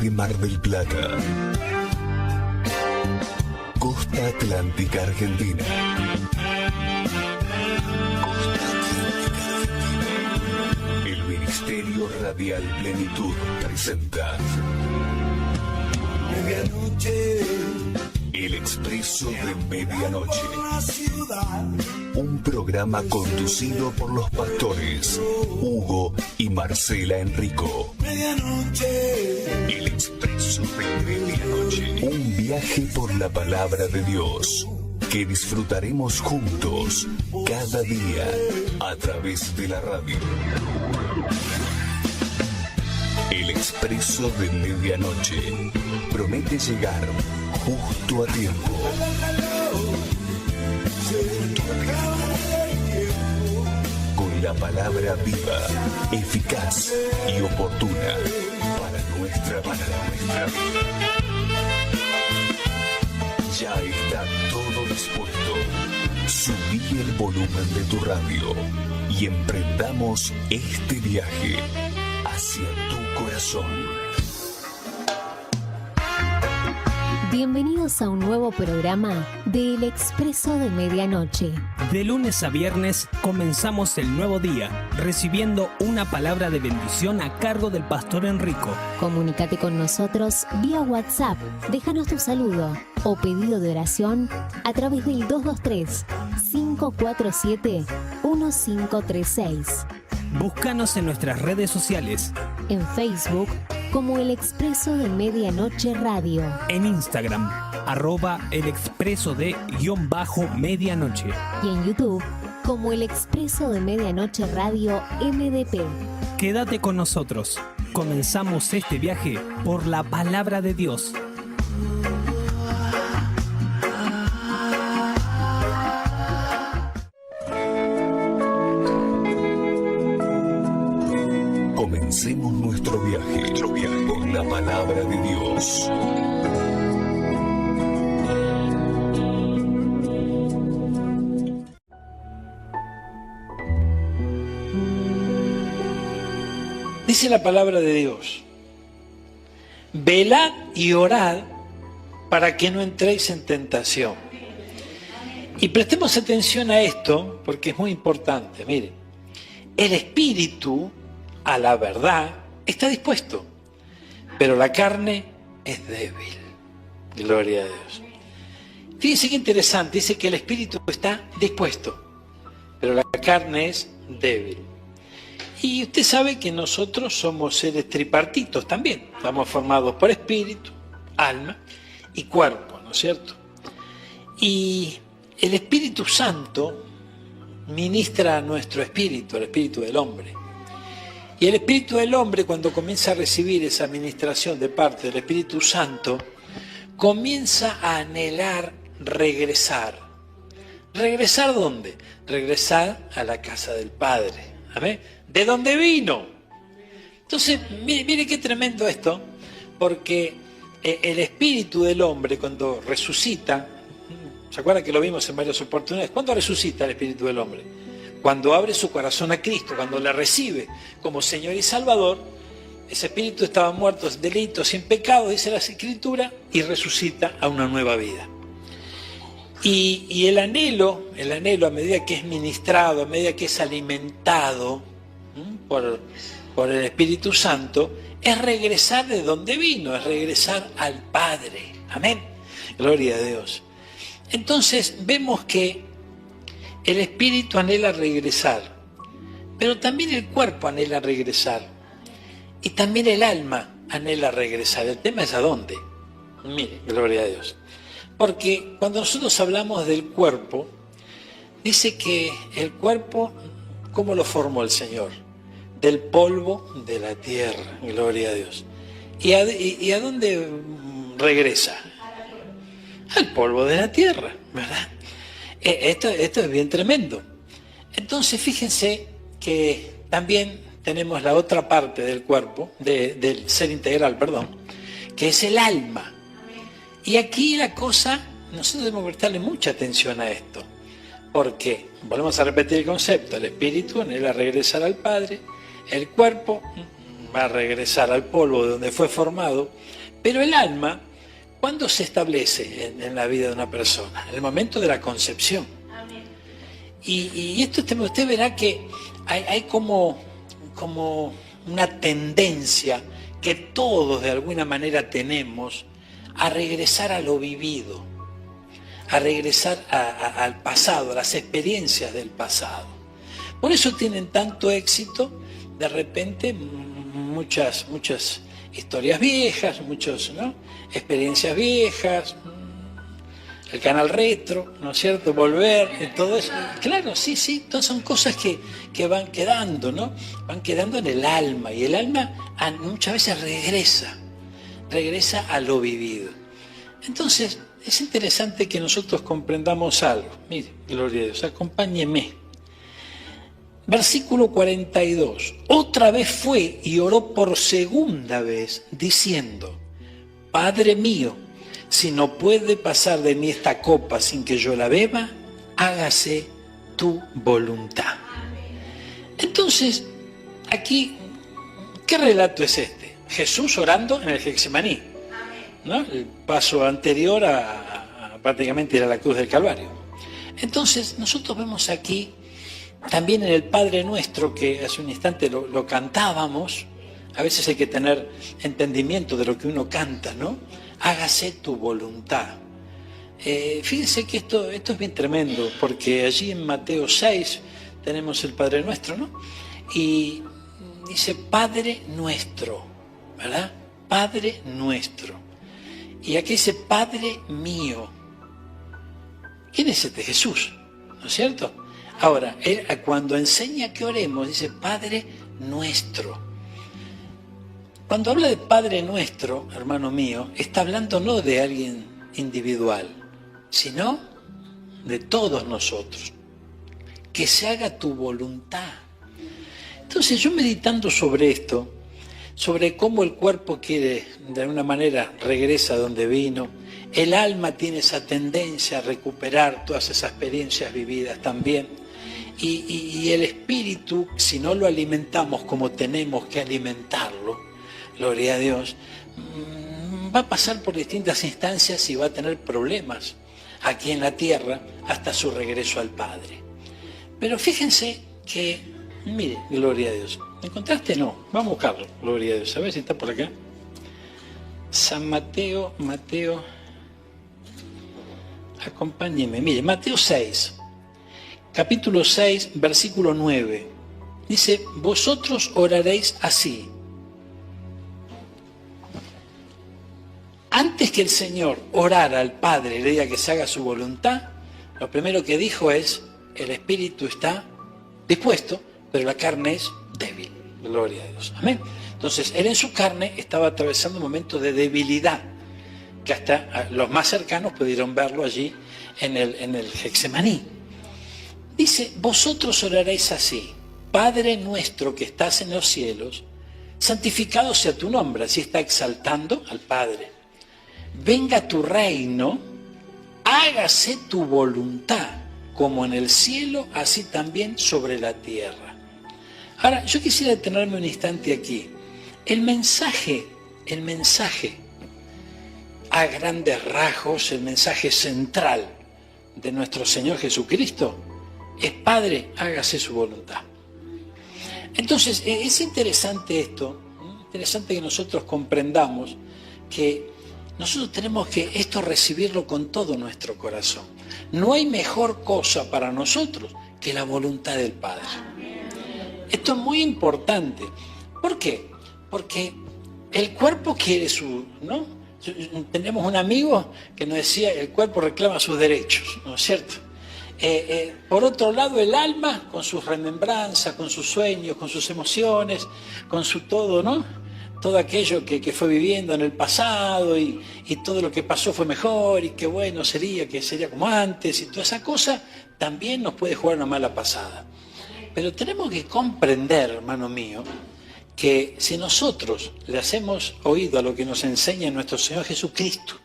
de Mar del Plata. Costa Atlántica Argentina. Costa Atlántica Argentina. El Ministerio Radial Plenitud presenta Medianoche. El Expreso de Medianoche. Un programa conducido por los pastores Hugo y Marcela Enrico. El Expreso de Medianoche. Un viaje por la palabra de Dios que disfrutaremos juntos cada día a través de la radio. El Expreso de Medianoche promete llegar justo a tiempo. Con la palabra viva, eficaz y oportuna para nuestra vida. Ya está todo dispuesto. Subí el volumen de tu radio y emprendamos este viaje hacia tu corazón. Bienvenidos a un nuevo programa de El Expreso de Medianoche. De lunes a viernes comenzamos el nuevo día, recibiendo una palabra de bendición a cargo del pastor Enrico. Comunícate con nosotros vía WhatsApp, déjanos tu saludo o pedido de oración a través del 223-547-1536. Búscanos en nuestras redes sociales. En Facebook como El Expreso de Medianoche Radio. En Instagram, @elexpreso_de_medianoche. Y en YouTube como El Expreso de Medianoche Radio MDP. Quédate con nosotros. Comenzamos este viaje por la palabra de Dios. Comencemos nuestro viaje por la palabra de Dios. Dice la palabra de Dios: velad y orad para que no entréis en tentación. Y prestemos atención a esto porque es muy importante. Miren, el espíritu a la verdad está dispuesto, pero la carne es débil. Gloria a Dios. Fíjense qué interesante, dice que el espíritu está dispuesto, pero la carne es débil. Y usted sabe que nosotros somos seres tripartitos también, estamos formados por espíritu, alma y cuerpo, ¿no es cierto? Y el Espíritu Santo ministra a nuestro espíritu, al espíritu del hombre. Y el espíritu del hombre, cuando comienza a recibir esa administración de parte del Espíritu Santo, comienza a anhelar regresar. ¿Regresar dónde? Regresar a la casa del Padre. ¿Amén? ¿De dónde vino? Entonces, mire qué tremendo esto, porque el espíritu del hombre cuando resucita, ¿se acuerdan que lo vimos en varias oportunidades? ¿Cuándo resucita el espíritu del hombre? Cuando abre su corazón a Cristo, cuando le recibe como Señor y Salvador. Ese espíritu estaba muerto en delitos, sin pecado, dice la Escritura, y resucita a una nueva vida. Y el anhelo a medida que es ministrado, a medida que es alimentado por el Espíritu Santo, es regresar de donde vino, es regresar al Padre. Amén. Gloria a Dios. Entonces vemos que el espíritu anhela regresar, pero también el cuerpo anhela regresar, y también el alma anhela regresar. El tema es a dónde. Mire, gloria a Dios. Porque cuando nosotros hablamos del cuerpo, dice que el cuerpo, ¿cómo lo formó el Señor? Del polvo de la tierra, gloria a Dios. ¿Y a dónde regresa? Al polvo de la tierra, ¿verdad? Esto es bien tremendo. Entonces fíjense que también tenemos la otra parte del cuerpo, del ser integral, que es el alma. Y aquí la cosa, nosotros debemos prestarle mucha atención a esto, porque, volvemos a repetir el concepto, el espíritu anhela regresar al Padre, el cuerpo va a regresar al polvo de donde fue formado, pero el alma, ¿cuándo se establece en la vida de una persona? En el momento de la concepción. Y esto usted verá que hay como una tendencia que todos de alguna manera tenemos a regresar a lo vivido, a regresar al pasado, a las experiencias del pasado. Por eso tienen tanto éxito, de repente, muchas historias viejas, experiencias viejas, el canal retro, ¿no es cierto? Volver, todo eso. Claro, sí, todas son cosas que van quedando, ¿no? Van quedando en el alma, y el alma muchas veces regresa a lo vivido. Entonces, es interesante que nosotros comprendamos algo. Mire, gloria a Dios, acompáñeme. Versículo 42. Otra vez fue y oró por segunda vez, diciendo: Padre mío, si no puede pasar de mí esta copa sin que yo la beba, hágase tu voluntad. Entonces, aquí, ¿qué relato es este? Jesús orando en el Getsemaní, ¿no? El paso anterior a prácticamente ir a la cruz del Calvario. Entonces, nosotros vemos aquí, también en el Padre Nuestro, que hace un instante lo cantábamos. A veces hay que tener entendimiento de lo que uno canta, ¿no? Hágase tu voluntad. Fíjense que esto es bien tremendo, porque allí en Mateo 6 tenemos el Padre Nuestro, ¿no? Y dice Padre Nuestro, ¿verdad? Padre Nuestro. Y aquí dice Padre mío. ¿Quién es este? Jesús, ¿no es cierto? Ahora, él cuando enseña que oremos, dice Padre Nuestro. Cuando habla de Padre Nuestro, hermano mío, está hablando no de alguien individual, sino de todos nosotros. Que se haga tu voluntad. Entonces, yo meditando sobre esto, sobre cómo el cuerpo quiere, de alguna manera, regresa a donde vino, el alma tiene esa tendencia a recuperar todas esas experiencias vividas también. Y el espíritu, si no lo alimentamos como tenemos que alimentarlo, gloria a Dios, va a pasar por distintas instancias y va a tener problemas aquí en la tierra hasta su regreso al Padre. Pero fíjense que, mire, gloria a Dios. ¿Me encontraste? No. Vamos a buscarlo, gloria a Dios. A ver si está por acá. San Mateo, acompáñeme. Mire, Mateo 6, capítulo 6, versículo 9. Dice, vosotros oraréis así. Antes que el Señor orara al Padre y le diga que se haga su voluntad, lo primero que dijo es, el espíritu está dispuesto, pero la carne es débil. Gloria a Dios. Amén. Entonces, él en su carne estaba atravesando un momento de debilidad, que hasta los más cercanos pudieron verlo allí en el Getsemaní. Dice, vosotros oraréis así, Padre nuestro que estás en los cielos, santificado sea tu nombre. Así está exaltando al Padre. Venga tu reino, hágase tu voluntad, como en el cielo, así también sobre la tierra. Ahora, yo quisiera detenerme un instante aquí. El mensaje, a grandes rasgos, el mensaje central de nuestro Señor Jesucristo es, Padre, hágase su voluntad. Entonces, es interesante esto, interesante que nosotros comprendamos que nosotros tenemos que esto recibirlo con todo nuestro corazón. No hay mejor cosa para nosotros que la voluntad del Padre. Esto es muy importante. ¿Por qué? Porque el cuerpo quiere ¿no? Tenemos un amigo que nos decía, el cuerpo reclama sus derechos, ¿no es cierto? Por otro lado, el alma, con sus remembranzas, con sus sueños, con sus emociones, con su todo, ¿no? Todo aquello que fue viviendo en el pasado y todo lo que pasó fue mejor y qué bueno sería, que sería como antes y toda esa cosa, también nos puede jugar una mala pasada. Pero tenemos que comprender, hermano mío, que si nosotros le hacemos oído a lo que nos enseña nuestro Señor Jesucristo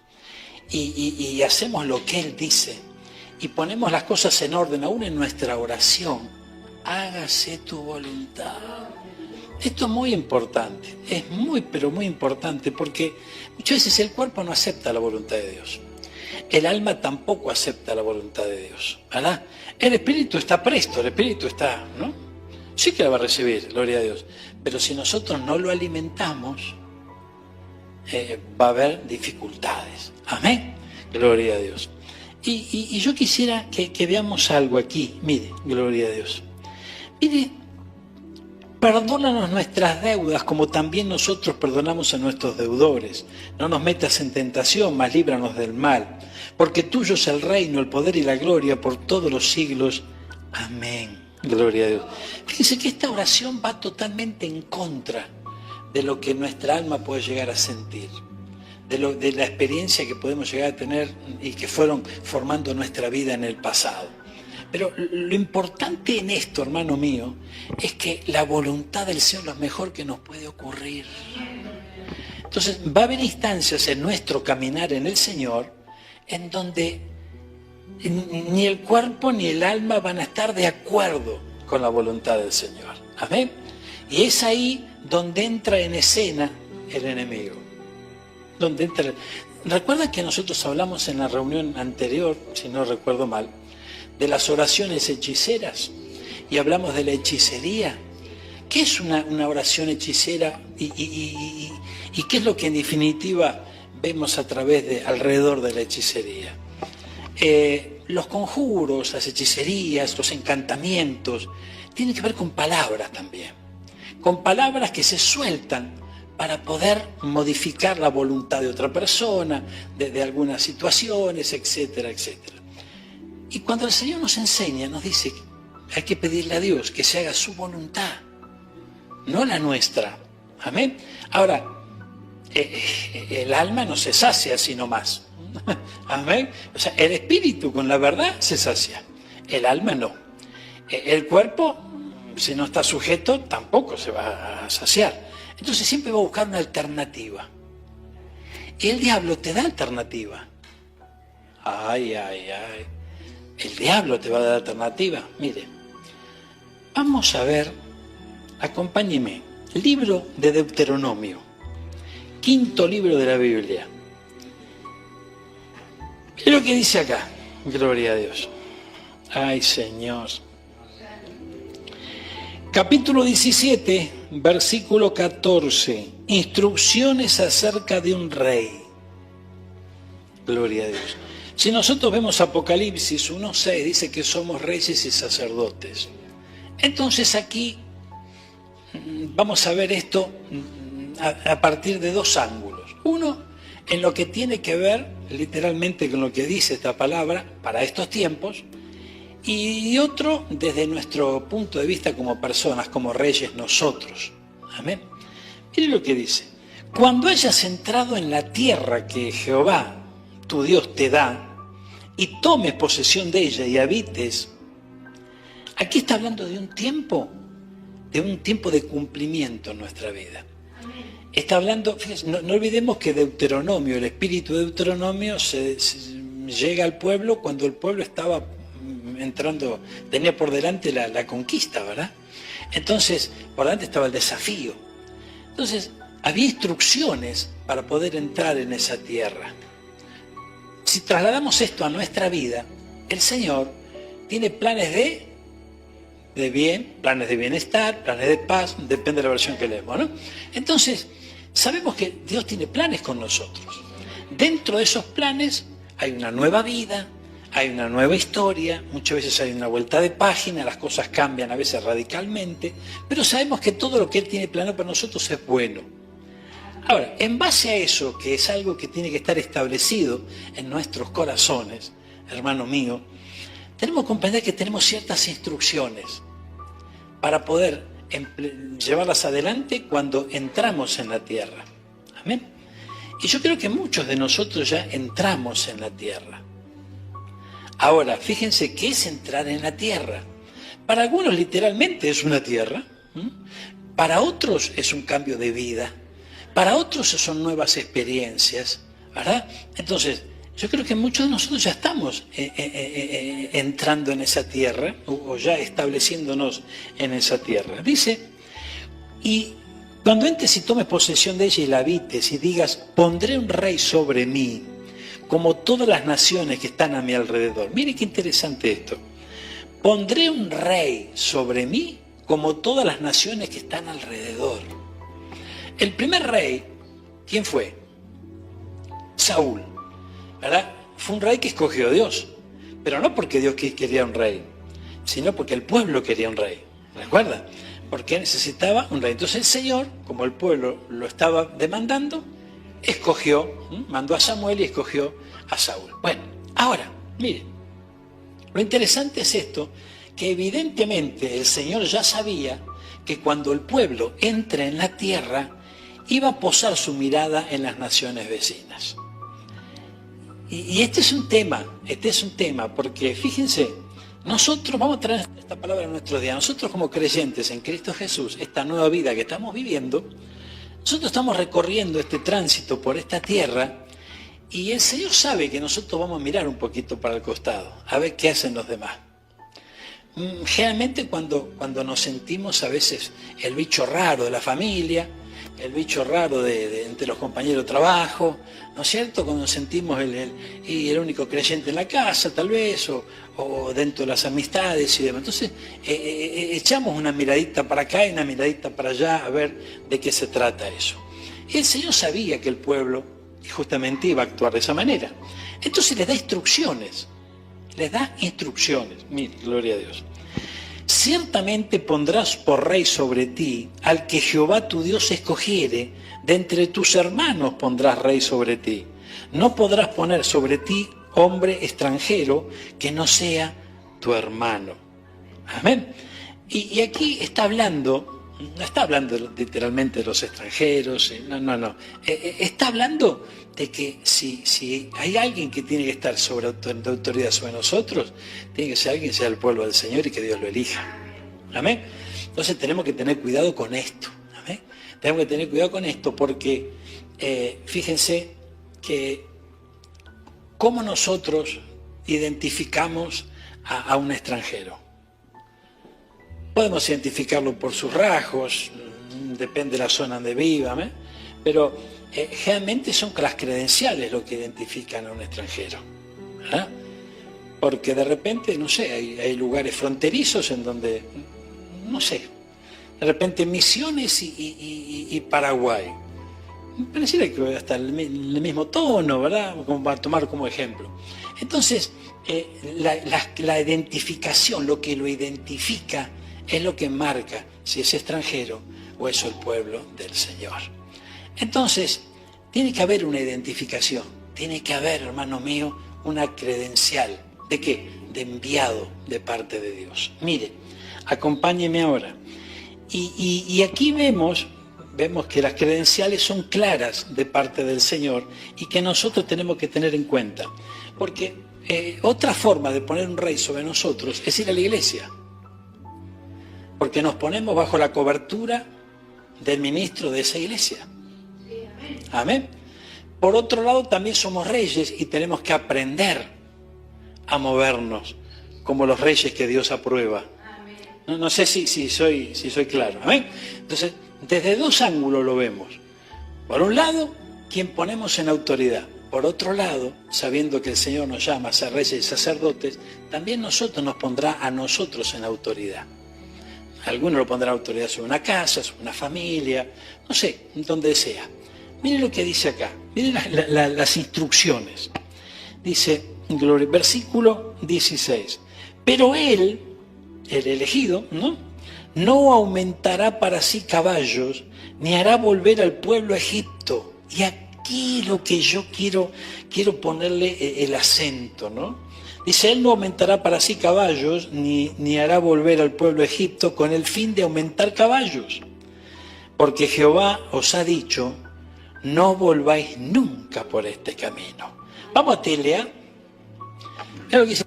y hacemos lo que Él dice y ponemos las cosas en orden aún en nuestra oración, hágase tu voluntad. Esto es muy importante, es muy, pero muy importante, porque muchas veces el cuerpo no acepta la voluntad de Dios. El alma tampoco acepta la voluntad de Dios, ¿verdad? El espíritu está presto, el espíritu está, ¿no? Sí que la va a recibir, gloria a Dios. Pero si nosotros no lo alimentamos, va a haber dificultades. Amén. Gloria a Dios. Y yo quisiera que veamos algo aquí. Mire, gloria a Dios. Mire, perdónanos nuestras deudas como también nosotros perdonamos a nuestros deudores. No nos metas en tentación, mas líbranos del mal. Porque tuyo es el reino, el poder y la gloria por todos los siglos. Amén. Gloria a Dios. Fíjense que esta oración va totalmente en contra de lo que nuestra alma puede llegar a sentir, de la experiencia que podemos llegar a tener y que fueron formando nuestra vida en el pasado. Pero lo importante en esto, hermano mío, es que la voluntad del Señor es lo mejor que nos puede ocurrir. Entonces va a haber instancias en nuestro caminar en el Señor en donde ni el cuerpo ni el alma van a estar de acuerdo con la voluntad del Señor. Amén. Y es ahí donde entra en escena el enemigo. ¿Recuerdan que nosotros hablamos en la reunión anterior, si no recuerdo mal, de las oraciones hechiceras? Y hablamos de la hechicería. ¿Qué es una oración hechicera? ¿Y qué es lo que en definitiva vemos alrededor de la hechicería? Los conjuros, las hechicerías, los encantamientos, tienen que ver con palabras también. Con palabras que se sueltan para poder modificar la voluntad de otra persona, de algunas situaciones, etcétera, etcétera. Y cuando el Señor nos enseña, nos dice que hay que pedirle a Dios que se haga su voluntad, no la nuestra. Amén. Ahora, el alma no se sacia sino más. Amén. O sea, el espíritu con la verdad se sacia, el alma no. El cuerpo, si no está sujeto, tampoco se va a saciar. Entonces siempre va a buscar una alternativa. Y el diablo te da alternativa. Ay. El diablo te va a dar alternativa. Mire, vamos a ver, acompáñeme, el libro de Deuteronomio, 5.º libro de la Biblia. Mire lo que dice acá, gloria a Dios. Ay, Señor. Capítulo 17, versículo 14. Instrucciones acerca de un rey. Gloria a Dios. Si nosotros vemos Apocalipsis 1:6, dice que somos reyes y sacerdotes. Entonces aquí vamos a ver esto a partir de dos ángulos. Uno, en lo que tiene que ver literalmente con lo que dice esta palabra para estos tiempos, y otro desde nuestro punto de vista como personas, como reyes nosotros. Amén. Mire lo que dice: cuando hayas entrado en la tierra que Jehová, tu Dios, te da, y tomes posesión de ella y habites. Aquí está hablando de un tiempo de cumplimiento en nuestra vida. Está hablando, fíjense, no olvidemos que Deuteronomio, el espíritu de Deuteronomio se llega al pueblo cuando el pueblo estaba entrando, tenía por delante la conquista, ¿verdad? Entonces, por delante estaba el desafío. Entonces, había instrucciones para poder entrar en esa tierra. Si trasladamos esto a nuestra vida, el Señor tiene planes de bien, planes de bienestar, planes de paz, depende de la versión que leemos, ¿no? Entonces, sabemos que Dios tiene planes con nosotros. Dentro de esos planes hay una nueva vida, hay una nueva historia, muchas veces hay una vuelta de página, las cosas cambian a veces radicalmente, pero sabemos que todo lo que Él tiene planeado para nosotros es bueno. Ahora, en base a eso, que es algo que tiene que estar establecido en nuestros corazones, hermano mío, tenemos que comprender que tenemos ciertas instrucciones para poder llevarlas adelante cuando entramos en la tierra. Amén. Y yo creo que muchos de nosotros ya entramos en la tierra. Ahora, fíjense qué es entrar en la tierra. Para algunos literalmente es una tierra, para otros es un cambio de vida, para otros son nuevas experiencias, ¿verdad? Entonces, yo creo que muchos de nosotros ya estamos entrando en esa tierra o ya estableciéndonos en esa tierra. Dice, Y cuando entres y tomes posesión de ella y la habites y digas, pondré un rey sobre mí, como todas las naciones que están a mi alrededor. Mire qué interesante esto. Pondré un rey sobre mí, como todas las naciones que están alrededor. El primer rey, ¿quién fue? Saúl, ¿verdad? Fue un rey que escogió Dios, pero no porque Dios quería un rey, sino porque el pueblo quería un rey. ¿Recuerda? Porque necesitaba un rey. Entonces el Señor, como el pueblo lo estaba demandando, mandó a Samuel y escogió a Saúl. Bueno, ahora, miren, lo interesante es esto, que evidentemente el Señor ya sabía que cuando el pueblo entre en la tierra, iba a posar su mirada en las naciones vecinas. Y este es un tema, porque fíjense, nosotros vamos a traer esta palabra en nuestros días. Nosotros como creyentes en Cristo Jesús, esta nueva vida que estamos viviendo, nosotros estamos recorriendo este tránsito por esta tierra y el Señor sabe que nosotros vamos a mirar un poquito para el costado, a ver qué hacen los demás. Generalmente cuando nos sentimos a veces el bicho raro de la familia, el bicho raro entre los compañeros de trabajo, ¿no es cierto? Cuando nos sentimos el único creyente en la casa, tal vez, o dentro de las amistades y demás. Entonces, echamos una miradita para acá y una miradita para allá a ver de qué se trata eso. Y el Señor sabía que el pueblo justamente iba a actuar de esa manera. Entonces les da instrucciones. Mire, gloria a Dios. Ciertamente pondrás por rey sobre ti al que Jehová tu Dios escogiere, de entre tus hermanos pondrás rey sobre ti. No podrás poner sobre ti hombre extranjero que no sea tu hermano. Amén. Y aquí está hablando, no está hablando literalmente de los extranjeros, no. Está hablando de que si hay alguien que tiene que estar de autoridad sobre nosotros, tiene que ser alguien que sea el pueblo del Señor y que Dios lo elija. Amén. Entonces tenemos que tener cuidado con esto. Amén. Tenemos que tener cuidado con esto porque fíjense que cómo nosotros identificamos a un extranjero. Podemos identificarlo por sus rasgos, depende de la zona donde viva, ¿eh? Pero generalmente son las credenciales lo que identifican a un extranjero, ¿verdad? Porque de repente, no sé, hay lugares fronterizos en donde, no sé, de repente Misiones y Paraguay. Pareciera que hasta el mismo tono, ¿verdad? Como para tomar como ejemplo. Entonces, la identificación, lo que lo identifica, es lo que marca si es extranjero o es el pueblo del Señor. Entonces, tiene que haber una identificación, tiene que haber, hermano mío, una credencial. ¿De qué? De enviado de parte de Dios. Mire, acompáñeme ahora. Y aquí vemos que las credenciales son claras de parte del Señor y que nosotros tenemos que tener en cuenta. Porque otra forma de poner un rey sobre nosotros es ir a la iglesia. Porque nos ponemos bajo la cobertura del ministro de esa iglesia. Amén. Por otro lado, también somos reyes y tenemos que aprender a movernos como los reyes que Dios aprueba. No sé si soy claro. Amén. Entonces, desde dos ángulos lo vemos. Por un lado, quien ponemos en autoridad. Por otro lado, sabiendo que el Señor nos llama a ser reyes y sacerdotes, también nos pondrá a nosotros en autoridad. Algunos lo pondrán en autoridad sobre una casa, sobre una familia, no sé, donde sea. Miren lo que dice acá, miren las instrucciones. Dice, versículo 16, pero él, el elegido, no aumentará para sí caballos, ni hará volver al pueblo a Egipto. Y aquí lo que yo quiero ponerle el acento, ¿no? Dice, él no aumentará para sí caballos, ni hará volver al pueblo a Egipto con el fin de aumentar caballos. Porque Jehová os ha dicho, no volváis nunca por este camino. Vamos a Telea. Mira lo que dice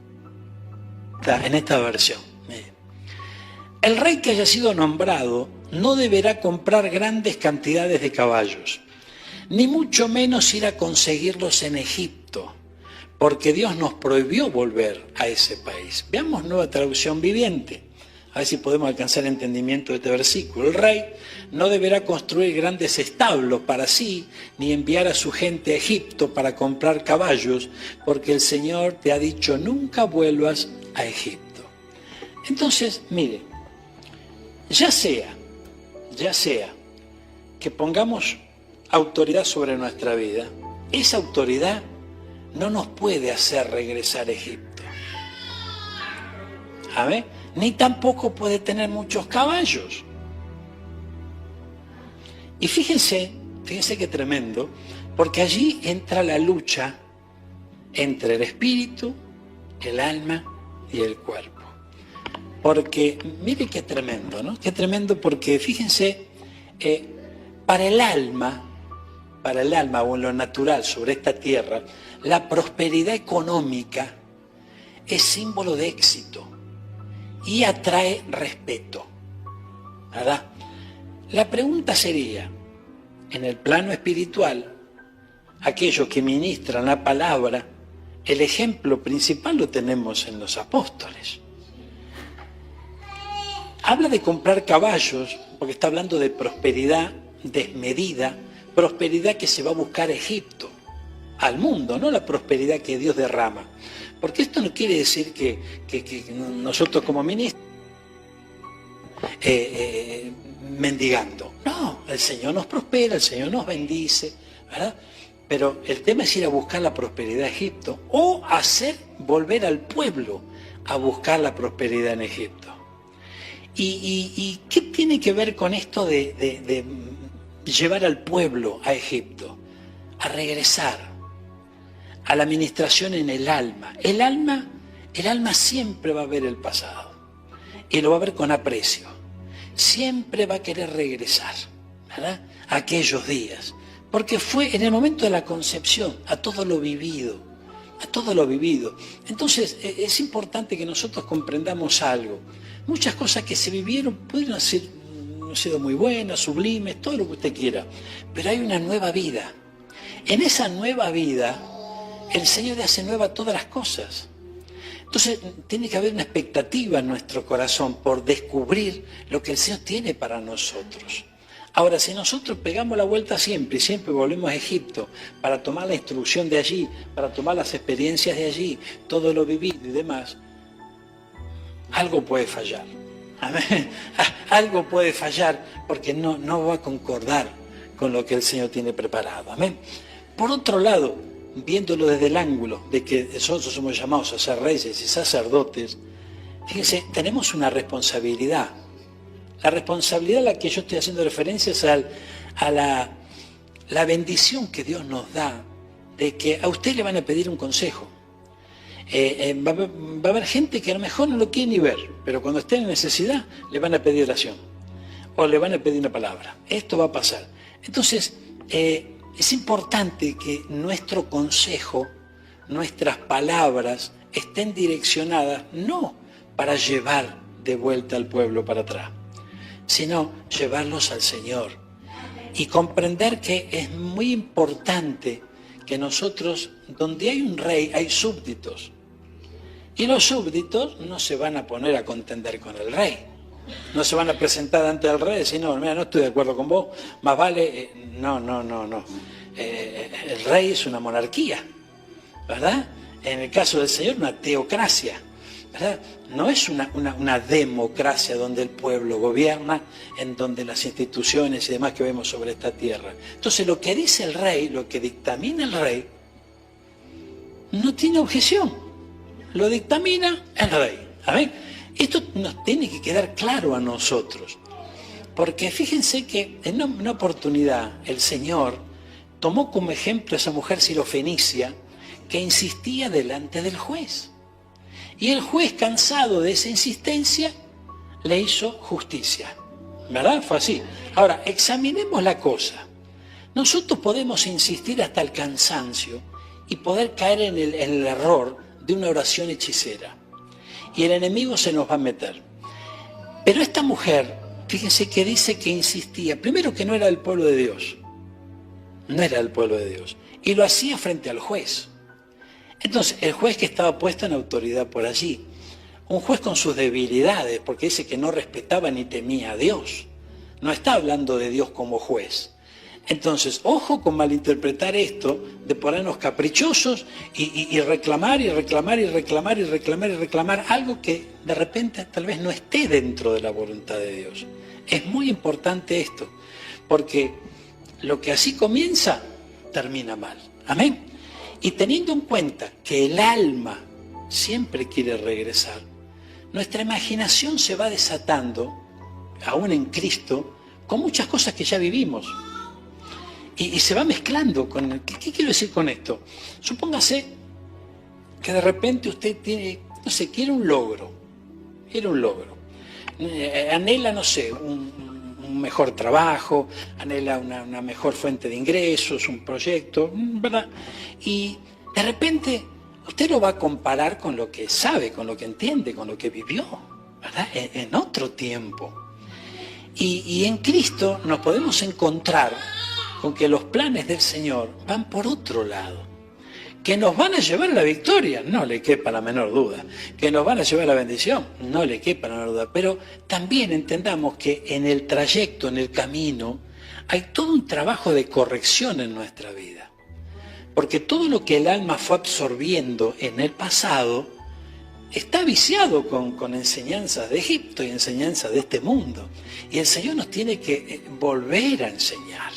en esta versión. Mire. El rey que haya sido nombrado no deberá comprar grandes cantidades de caballos, ni mucho menos ir a conseguirlos en Egipto, porque Dios nos prohibió volver a ese país. Veamos Nueva Traducción Viviente. A ver si podemos alcanzar el entendimiento de este versículo. El rey no deberá construir grandes establos para sí, ni enviar a su gente a Egipto para comprar caballos, porque el Señor te ha dicho, nunca vuelvas a Egipto. Entonces, mire, ya sea que pongamos autoridad sobre nuestra vida, esa autoridad no nos puede hacer regresar a Egipto. A ver, ni tampoco puede tener muchos caballos. Y fíjense qué tremendo, porque allí entra la lucha entre el espíritu, el alma y el cuerpo. Porque, mire qué tremendo, ¿no? Qué tremendo porque, fíjense, para el alma o en lo natural sobre esta tierra, la prosperidad económica es símbolo de éxito y atrae respeto, ¿verdad? La pregunta sería, en el plano espiritual, aquellos que ministran la palabra, el ejemplo principal lo tenemos en los apóstoles. Habla de comprar caballos, porque está hablando de prosperidad desmedida, prosperidad que se va a buscar a Egipto, al mundo, no la prosperidad que Dios derrama. Porque esto no quiere decir que nosotros como ministros mendigando. No, el Señor nos prospera, el Señor nos bendice, ¿verdad? Pero el tema es ir a buscar la prosperidad a Egipto o hacer volver al pueblo a buscar la prosperidad en Egipto. ¿Y qué tiene que ver con esto de llevar al pueblo a Egipto? A regresar a la administración en el alma. El alma siempre va a ver el pasado y lo va a ver con aprecio. Siempre va a querer regresar, ¿verdad?, a aquellos días, porque fue en el momento de la concepción, a todo lo vivido. Entonces es importante que nosotros comprendamos algo. Muchas cosas que se vivieron pudieron ser, no sido muy buenas, sublimes, todo lo que usted quiera, pero hay una nueva vida. En esa nueva vida el Señor hace nueva todas las cosas. Entonces tiene que haber una expectativa en nuestro corazón por descubrir lo que el Señor tiene para nosotros. Ahora, si nosotros pegamos la vuelta siempre y siempre volvemos a Egipto para tomar la instrucción de allí, para tomar las experiencias de allí, todo lo vivido y demás, algo puede fallar. Amén. Algo puede fallar porque no va a concordar con lo que el Señor tiene preparado. Amén. Por otro lado, viéndolo desde el ángulo de que nosotros somos llamados a ser reyes y sacerdotes, fíjense, tenemos una responsabilidad. La responsabilidad a la que yo estoy haciendo referencia es a la bendición que Dios nos da, de que a usted le van a pedir un consejo. Va a haber gente que a lo mejor no lo quiere ni ver, pero cuando esté en necesidad le van a pedir oración o le van a pedir una palabra. Esto va a pasar. Entonces, es importante que nuestro consejo, nuestras palabras estén direccionadas no para llevar de vuelta al pueblo para atrás, sino llevarlos al Señor y comprender que es muy importante que nosotros, donde hay un rey, hay súbditos. Y los súbditos no se van a poner a contender con el rey. No se van a presentar ante el rey y decir, no, mira, no estoy de acuerdo con vos, más vale, no. El rey es una monarquía, ¿verdad? En el caso del Señor, una teocracia, ¿verdad? No es una democracia donde el pueblo gobierna, en donde las instituciones y demás que vemos sobre esta tierra. Entonces lo que dice el rey, lo que dictamina el rey, no tiene objeción. Lo dictamina el rey. ¿Amén? Esto nos tiene que quedar claro a nosotros. Porque fíjense que en una oportunidad el Señor tomó como ejemplo a esa mujer sirofenicia que insistía delante del juez. Y el juez, cansado de esa insistencia, le hizo justicia. ¿Verdad? Fue así. Ahora, examinemos la cosa. Nosotros podemos insistir hasta el cansancio y poder caer en el error de una oración hechicera. Y el enemigo se nos va a meter. Pero esta mujer, fíjense que dice que insistía. Primero que no era del pueblo de Dios. No era del pueblo de Dios. Y lo hacía frente al juez. Entonces, el juez que estaba puesto en autoridad por allí. un juez con sus debilidades, porque dice que no respetaba ni temía a Dios. No está hablando de Dios como juez. Entonces, ojo con malinterpretar esto de ponernos caprichosos y reclamar y reclamar y reclamar y reclamar y reclamar algo que de repente tal vez no esté dentro de la voluntad de Dios. Es muy importante esto, porque lo que así comienza, termina mal. Amén. Y teniendo en cuenta que el alma siempre quiere regresar, nuestra imaginación se va desatando, aún en Cristo, con muchas cosas que ya vivimos. Y se va mezclando con... ¿Qué quiero decir con esto? Supóngase que de repente usted tiene, no sé, quiere un logro. Anhela, no sé, un mejor trabajo, anhela una mejor fuente de ingresos, un proyecto, ¿verdad? Y de repente usted lo va a comparar con lo que sabe, con lo que entiende, con lo que vivió, ¿verdad? En otro tiempo. Y en Cristo nos podemos encontrar con que los planes del Señor van por otro lado. Que nos van a llevar a la victoria, no le quepa la menor duda. Que nos van a llevar a la bendición, no le quepa la menor duda. Pero también entendamos que en el trayecto, en el camino, hay todo un trabajo de corrección en nuestra vida. Porque todo lo que el alma fue absorbiendo en el pasado está viciado con enseñanzas de Egipto y enseñanzas de este mundo. Y el Señor nos tiene que volver a enseñar.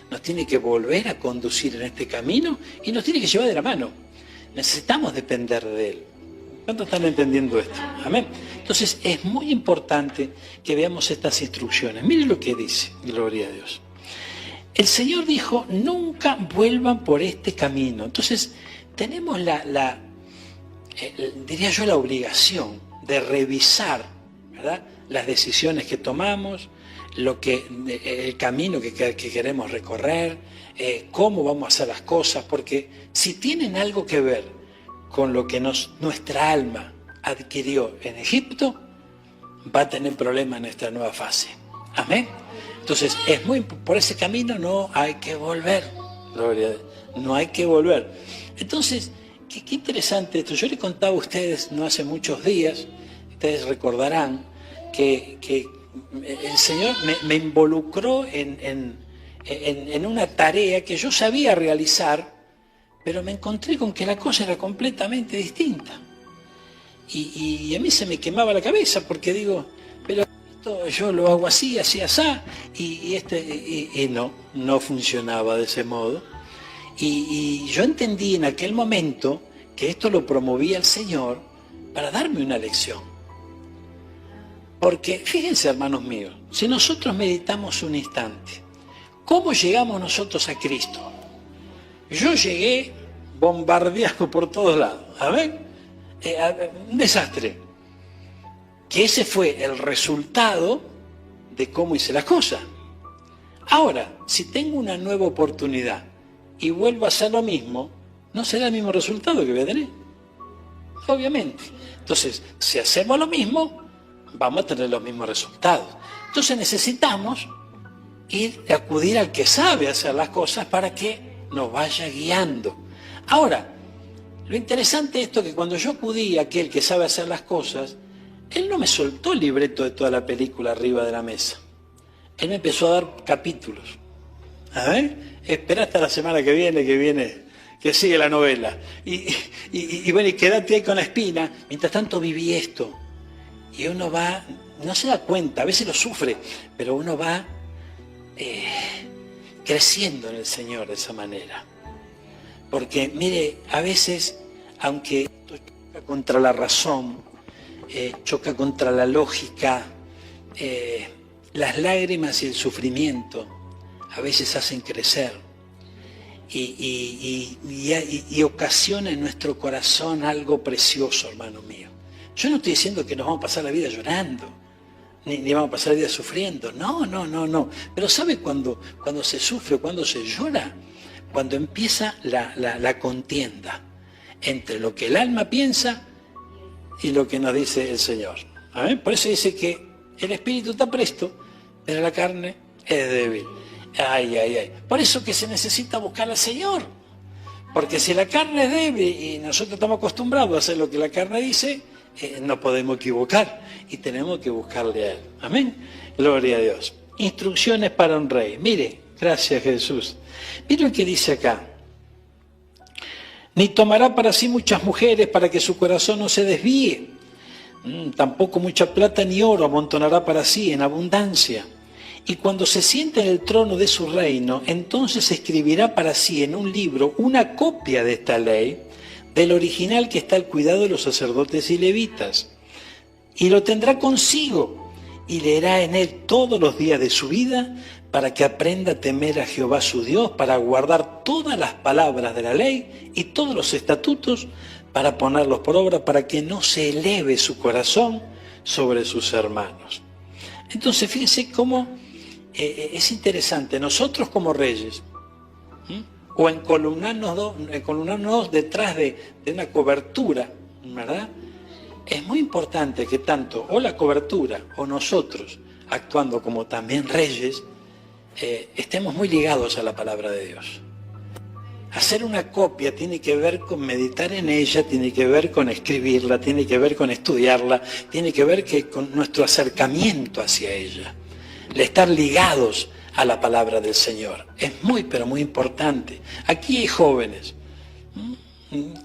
Nos tiene que volver a conducir en este camino y nos tiene que llevar de la mano. Necesitamos depender de Él. ¿Cuántos están entendiendo esto? Amén. Entonces es muy importante que veamos estas instrucciones. Miren lo que dice, gloria a Dios. El Señor dijo, nunca vuelvan por este camino. Entonces tenemos diría yo, la obligación de revisar, ¿verdad?, las decisiones que tomamos, el camino que queremos recorrer, cómo vamos a hacer las cosas, porque si tienen algo que ver con lo que nuestra alma adquirió en Egipto, va a tener problemas en nuestra nueva fase. Amén. Entonces, por ese camino no hay que volver. No hay que volver. Entonces, qué interesante esto. Yo le contaba a ustedes no hace muchos días, ustedes recordarán, que el Señor me involucró en una tarea que yo sabía realizar, pero me encontré con que la cosa era completamente distinta. Y a mí se me quemaba la cabeza porque digo, pero esto yo lo hago así, así, así, y no funcionaba de ese modo. Y yo entendí en aquel momento que esto lo promovía el Señor para darme una lección. Porque, fíjense, hermanos míos, si nosotros meditamos un instante, ¿cómo llegamos nosotros a Cristo? Yo llegué bombardeado por todos lados, ¿saben? Un desastre. Que ese fue el resultado de cómo hice las cosas. Ahora, si tengo una nueva oportunidad y vuelvo a hacer lo mismo, no será el mismo resultado que voy a tener. Obviamente. Entonces, si hacemos lo mismo, vamos a tener los mismos resultados. Entonces necesitamos acudir al que sabe hacer las cosas para que nos vaya guiando. Ahora, lo interesante es esto, que cuando yo acudí a aquel que sabe hacer las cosas, él no me soltó el libreto de toda la película arriba de la mesa. Él me empezó a dar capítulos. A ver, espera hasta la semana que viene, que sigue la novela. Y bueno, y quédate ahí con la espina. Mientras tanto viví esto. Y uno va, no se da cuenta, a veces lo sufre, pero uno va creciendo en el Señor de esa manera. Porque, mire, a veces, aunque esto choca contra la razón, choca contra la lógica, las lágrimas y el sufrimiento a veces hacen crecer y ocasiona en nuestro corazón algo precioso, hermano mío. Yo no estoy diciendo que nos vamos a pasar la vida llorando, ni vamos a pasar la vida sufriendo. No. Pero ¿sabe cuando se sufre, cuando se llora? Cuando empieza la contienda entre lo que el alma piensa y lo que nos dice el Señor. ¿Amén? Por eso dice que el espíritu está presto, pero la carne es débil. Ay. Por eso que se necesita buscar al Señor. Porque si la carne es débil y nosotros estamos acostumbrados a hacer lo que la carne dice, no podemos equivocar y tenemos que buscarle a Él. Amén. Gloria a Dios. Instrucciones para un rey. Mire, gracias Jesús. Mire lo que dice acá. Ni tomará para sí muchas mujeres para que su corazón no se desvíe. Tampoco mucha plata ni oro amontonará para sí en abundancia. Y cuando se siente en el trono de su reino, entonces escribirá para sí en un libro una copia de esta ley, del original que está al cuidado de los sacerdotes y levitas. Y lo tendrá consigo y leerá en él todos los días de su vida para que aprenda a temer a Jehová su Dios, para guardar todas las palabras de la ley y todos los estatutos, para ponerlos por obra, para que no se eleve su corazón sobre sus hermanos. Entonces, fíjense cómo es interesante. Nosotros como reyes, o encolumnarnos detrás de una cobertura, ¿verdad? Es muy importante que tanto o la cobertura o nosotros, actuando como también reyes, estemos muy ligados a la palabra de Dios. Hacer una copia tiene que ver con meditar en ella, tiene que ver con escribirla, tiene que ver con estudiarla, tiene que ver con nuestro acercamiento hacia ella, el estar ligados a la palabra del Señor. Es muy, pero muy importante. Aquí hay jóvenes.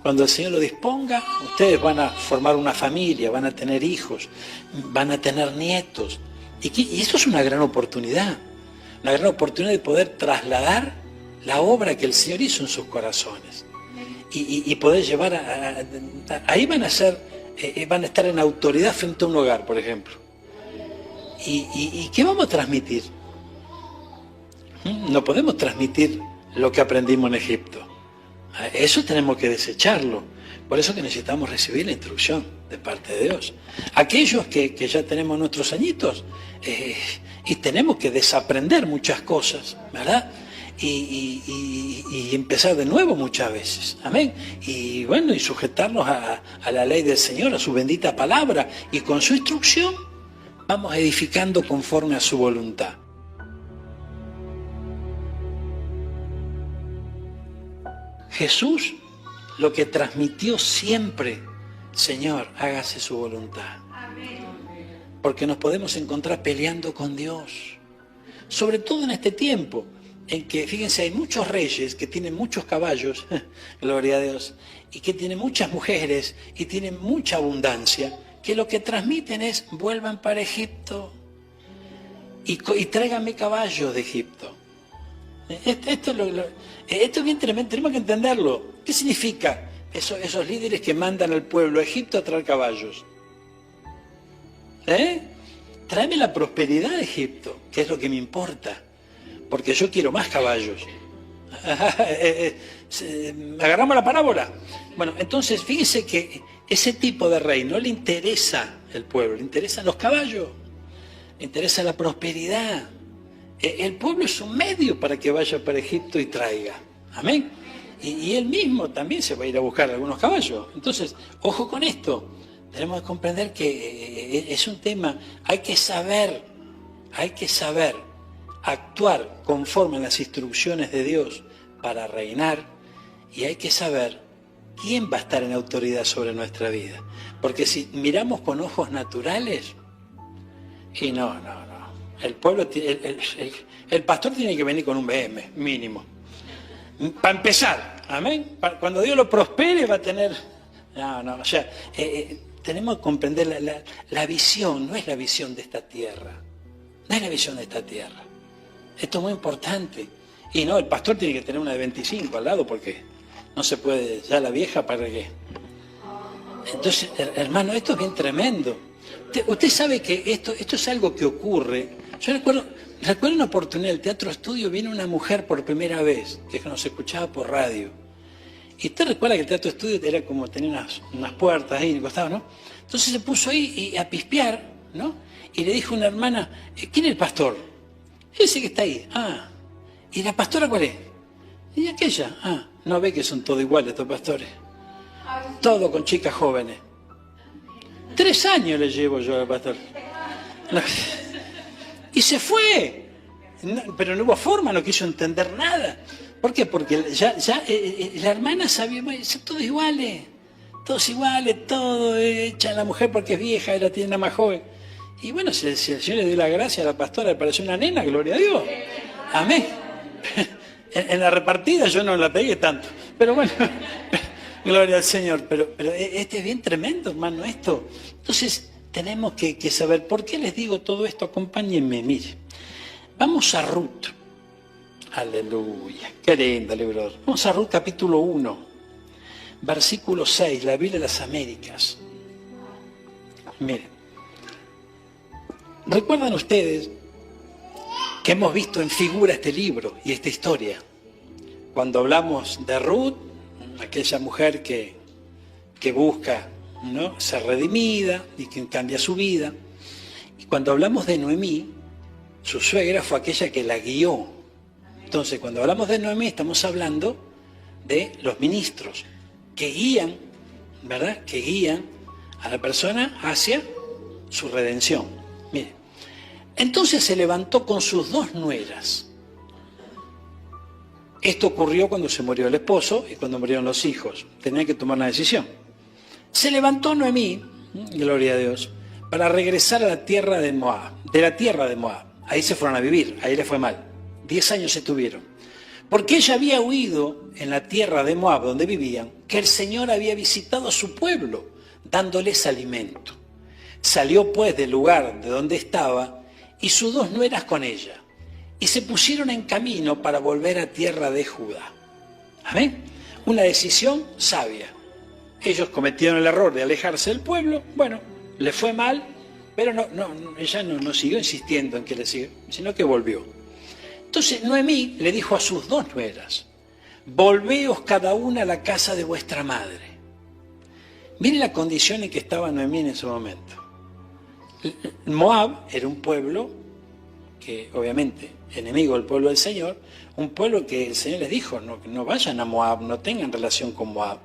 Cuando el Señor lo disponga, ustedes van a formar una familia, van a tener hijos, van a tener nietos. Y esto es una gran oportunidad de poder trasladar la obra que el Señor hizo en sus corazones. Y poder llevar ahí van a estar en autoridad frente a un hogar, por ejemplo. ¿Y qué vamos a transmitir? No podemos transmitir lo que aprendimos en Egipto. Eso tenemos que desecharlo. Por eso que necesitamos recibir la instrucción de parte de Dios. Aquellos que ya tenemos nuestros añitos y tenemos que desaprender muchas cosas, ¿verdad? Y empezar de nuevo muchas veces. Amén. Y bueno, y sujetarnos a la ley del Señor, a su bendita palabra. Y con su instrucción vamos edificando conforme a su voluntad. Jesús lo que transmitió siempre, Señor, hágase su voluntad. Porque nos podemos encontrar peleando con Dios. Sobre todo en este tiempo, en que, fíjense, hay muchos reyes que tienen muchos caballos, gloria a Dios, y que tienen muchas mujeres y tienen mucha abundancia, que lo que transmiten es, vuelvan para Egipto y tráiganme caballos de Egipto. Esto es bien tremendo, tenemos que entenderlo. ¿Qué significa esos líderes que mandan al pueblo a Egipto a traer caballos? Tráeme la prosperidad de Egipto, que es lo que me importa, porque yo quiero más caballos. ¿Agarramos la parábola? Bueno, entonces fíjese que ese tipo de rey no le interesa el pueblo, le interesan los caballos, le interesa la prosperidad. El pueblo es un medio para que vaya para Egipto y traiga. Amén. Y él mismo también se va a ir a buscar algunos caballos. Entonces, ojo con esto. Tenemos que comprender que es un tema, hay que saber actuar conforme a las instrucciones de Dios para reinar, y hay que saber quién va a estar en autoridad sobre nuestra vida. Porque si miramos con ojos naturales, y no. El pueblo, el pastor tiene que venir con un BM, mínimo. Para empezar, amén. Cuando Dios lo prospere va a tener... o sea, tenemos que comprender la visión, no es la visión de esta tierra. No es la visión de esta tierra. Esto es muy importante. Y no, el pastor tiene que tener una de 25 al lado porque no se puede, ya la vieja para qué. Entonces, hermano, esto es bien tremendo. Usted sabe que esto es algo que ocurre. Yo recuerdo una oportunidad, en el Teatro Estudio vino una mujer por primera vez, que nos escuchaba por radio. Y usted recuerda que el Teatro Estudio era como tenía unas puertas ahí en el costado, ¿no? Entonces se puso ahí a pispear, ¿no? Y le dijo una hermana, ¿quién es el pastor? Ese que está ahí. ¿Y la pastora cuál es? Y aquella. No ve que son todos iguales estos pastores. Todo con chicas jóvenes. 3 años le llevo yo al pastor. Y se fue. Pero no hubo forma, no quiso entender nada. ¿Por qué? Porque ya la hermana sabía, son todos iguales. todos iguales, todo echan a la mujer porque es vieja y la tienen a más joven. Y bueno, si el Señor le dio la gracia a la pastora, le pareció una nena, gloria a Dios. Amén. En la repartida yo no la pegué tanto, pero bueno, gloria al Señor. Pero este es bien tremendo, hermano, esto. Entonces tenemos que saber, ¿por qué les digo todo esto? Acompáñenme, mire. Vamos a Ruth. Aleluya, qué lindo libro. Vamos a Ruth capítulo 1, versículo 6, la Biblia de las Américas. Miren. ¿Recuerdan ustedes que hemos visto en figura este libro y esta historia? Cuando hablamos de Ruth, aquella mujer que busca, ¿no?, ser redimida y que cambia su vida. Y cuando hablamos de Noemí, su suegra fue aquella que la guió. Entonces, cuando hablamos de Noemí, estamos hablando de los ministros que guían, ¿verdad?, que guían a la persona hacia su redención. Mire, entonces se levantó con sus 2 nueras. Esto ocurrió cuando se murió el esposo y cuando murieron los hijos. Tenían que tomar una decisión. Se levantó Noemí, gloria a Dios, para regresar a la tierra de Moab, Ahí se fueron a vivir, ahí le fue mal. 10 años se tuvieron. Porque ella había oído en la tierra de Moab, donde vivían, que el Señor había visitado a su pueblo, dándoles alimento. Salió pues del lugar de donde estaba y sus 2 nueras con ella, y se pusieron en camino para volver a tierra de Judá. ¿Amén? Una decisión sabia. Ellos cometieron el error de alejarse del pueblo. Bueno, le fue mal, pero ella no siguió insistiendo en que le siga, sino que volvió. Entonces Noemí le dijo a sus 2 nueras: volveos cada una a la casa de vuestra madre. Miren la condición en que estaba Noemí en ese momento. Moab era un pueblo que, obviamente, enemigo del pueblo del Señor, un pueblo que el Señor les dijo, no vayan a Moab, no tengan relación con Moab,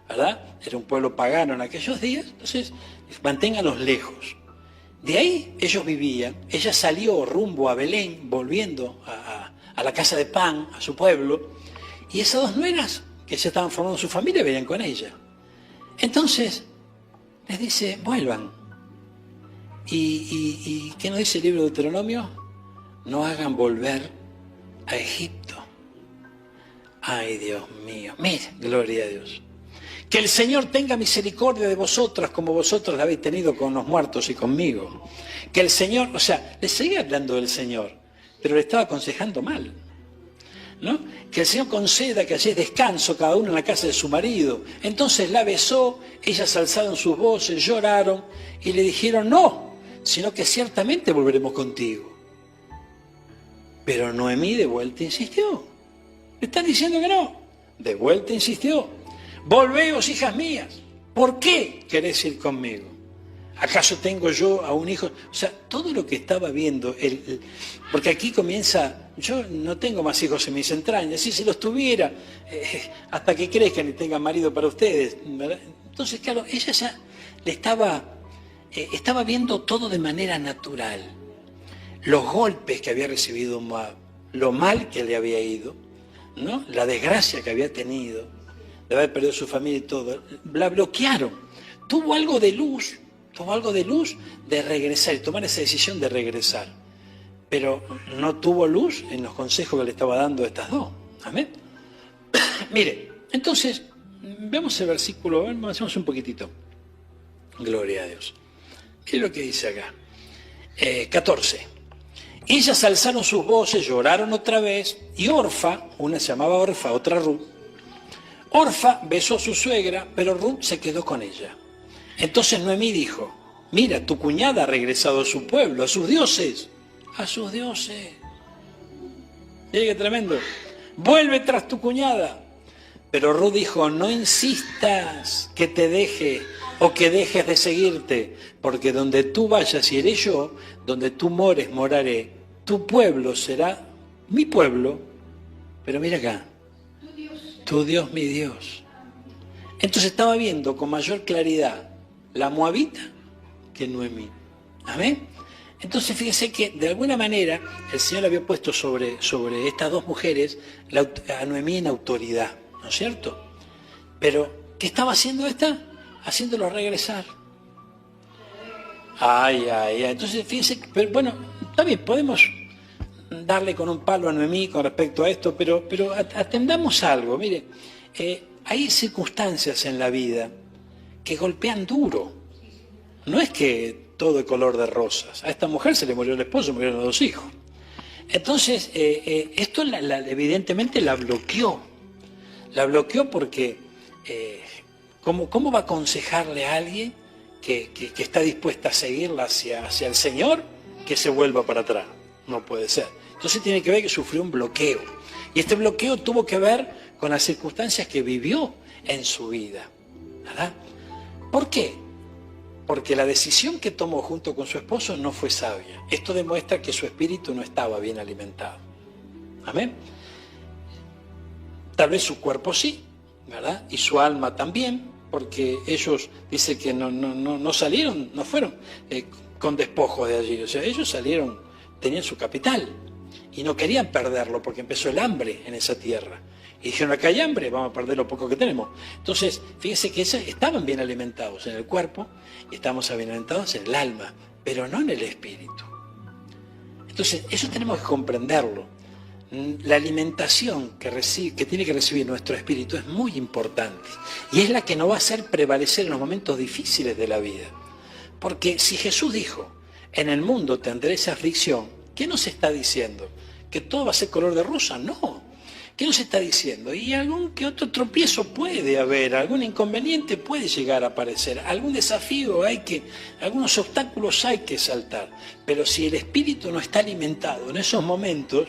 ¿verdad? Era un pueblo pagano en aquellos días, entonces manténganlos lejos. De ahí ellos vivían, ella salió rumbo a Belén, volviendo a la casa de pan, a su pueblo, y esas 2 nueras que ya estaban formando su familia venían con ella. Entonces les dice, vuelvan. ¿Y qué nos dice el libro de Deuteronomio? No hagan volver a Egipto. Ay, Dios mío, mire, gloria a Dios. Que el Señor tenga misericordia de vosotras como vosotros la habéis tenido con los muertos y conmigo. Que el Señor, o sea, le seguía hablando del Señor, pero le estaba aconsejando mal, ¿no? Que el Señor conceda que allí descanso cada uno en la casa de su marido. Entonces la besó, ellas alzaron sus voces, lloraron y le dijeron no, sino que ciertamente volveremos contigo. Pero Noemí de vuelta insistió. Le están diciendo que no. De vuelta insistió. Volveos, hijas mías. ¿Por qué querés ir conmigo? ¿Acaso tengo yo a un hijo? O sea, todo lo que estaba viendo, porque aquí comienza, yo no tengo más hijos en mis entrañas, si los tuviera, hasta que crezcan y tengan marido para ustedes, ¿verdad? Entonces, claro, ella ya le estaba viendo todo de manera natural. Los golpes que había recibido Moab, lo mal que le había ido, ¿no?, la desgracia que había tenido, de haber perdido su familia y todo, la bloquearon. Tuvo algo de luz de regresar y tomar esa decisión de regresar. Pero no tuvo luz en los consejos que le estaba dando a estas 2. Amén. Mire, entonces, veamos el versículo, hacemos un poquitito. Gloria a Dios. Mire lo que dice acá. 14. Ellas alzaron sus voces, lloraron otra vez, y Orfa, una se llamaba Orfa, otra Ruth. Orfa besó a su suegra, pero Ruth se quedó con ella. Entonces Noemí dijo, mira, tu cuñada ha regresado a su pueblo, a sus dioses. A sus dioses. Mira qué tremendo. Vuelve tras tu cuñada. Pero Ruth dijo, no insistas que te deje o que dejes de seguirte, porque donde tú vayas iré yo, donde tú mores moraré. Tu pueblo será mi pueblo, pero mira acá, tu Dios mi Dios. Entonces estaba viendo con mayor claridad la moabita que Noemí. ¿Amén? Entonces fíjese que de alguna manera el Señor había puesto sobre estas 2 mujeres a Noemí en autoridad, ¿no es cierto? Pero, ¿qué estaba haciendo esta? haciéndolo regresar. Ay. Entonces, fíjense, pero bueno, también podemos darle con un palo a Noemí con respecto a esto, pero atendamos algo. Mire, hay circunstancias en la vida que golpean duro. No es que todo es color de rosas. A esta mujer se le murió el esposo, murieron los 2 hijos. Entonces, esto evidentemente la bloqueó. La bloqueó porque, ¿cómo va a aconsejarle a alguien que está dispuesta a seguirla hacia el Señor que se vuelva para atrás? No puede ser. Entonces tiene que ver que sufrió un bloqueo. Y este bloqueo tuvo que ver con las circunstancias que vivió en su vida, ¿verdad? ¿Por qué? Porque la decisión que tomó junto con su esposo no fue sabia. Esto demuestra que su espíritu no estaba bien alimentado. ¿Amén? Tal vez su cuerpo sí, ¿verdad? Y su alma también, porque ellos, dice que no salieron, no fueron con despojos de allí. O sea, ellos salieron, tenían su capital y no querían perderlo porque empezó el hambre en esa tierra. Y dijeron, acá hay hambre, vamos a perder lo poco que tenemos. Entonces, fíjense que estaban bien alimentados en el cuerpo y estábamos bien alimentados en el alma, pero no en el espíritu. Entonces, eso tenemos que comprenderlo. La alimentación que tiene que recibir nuestro espíritu es muy importante y es la que nos va a hacer prevalecer en los momentos difíciles de la vida. Porque si Jesús dijo, en el mundo tendréis aflicción, ¿qué nos está diciendo? ¿Que todo va a ser color de rosa? No. ¿Qué nos está diciendo? Y algún que otro tropiezo puede haber, algún inconveniente puede llegar a aparecer, algún desafío algunos obstáculos hay que saltar. Pero si el espíritu no está alimentado en esos momentos,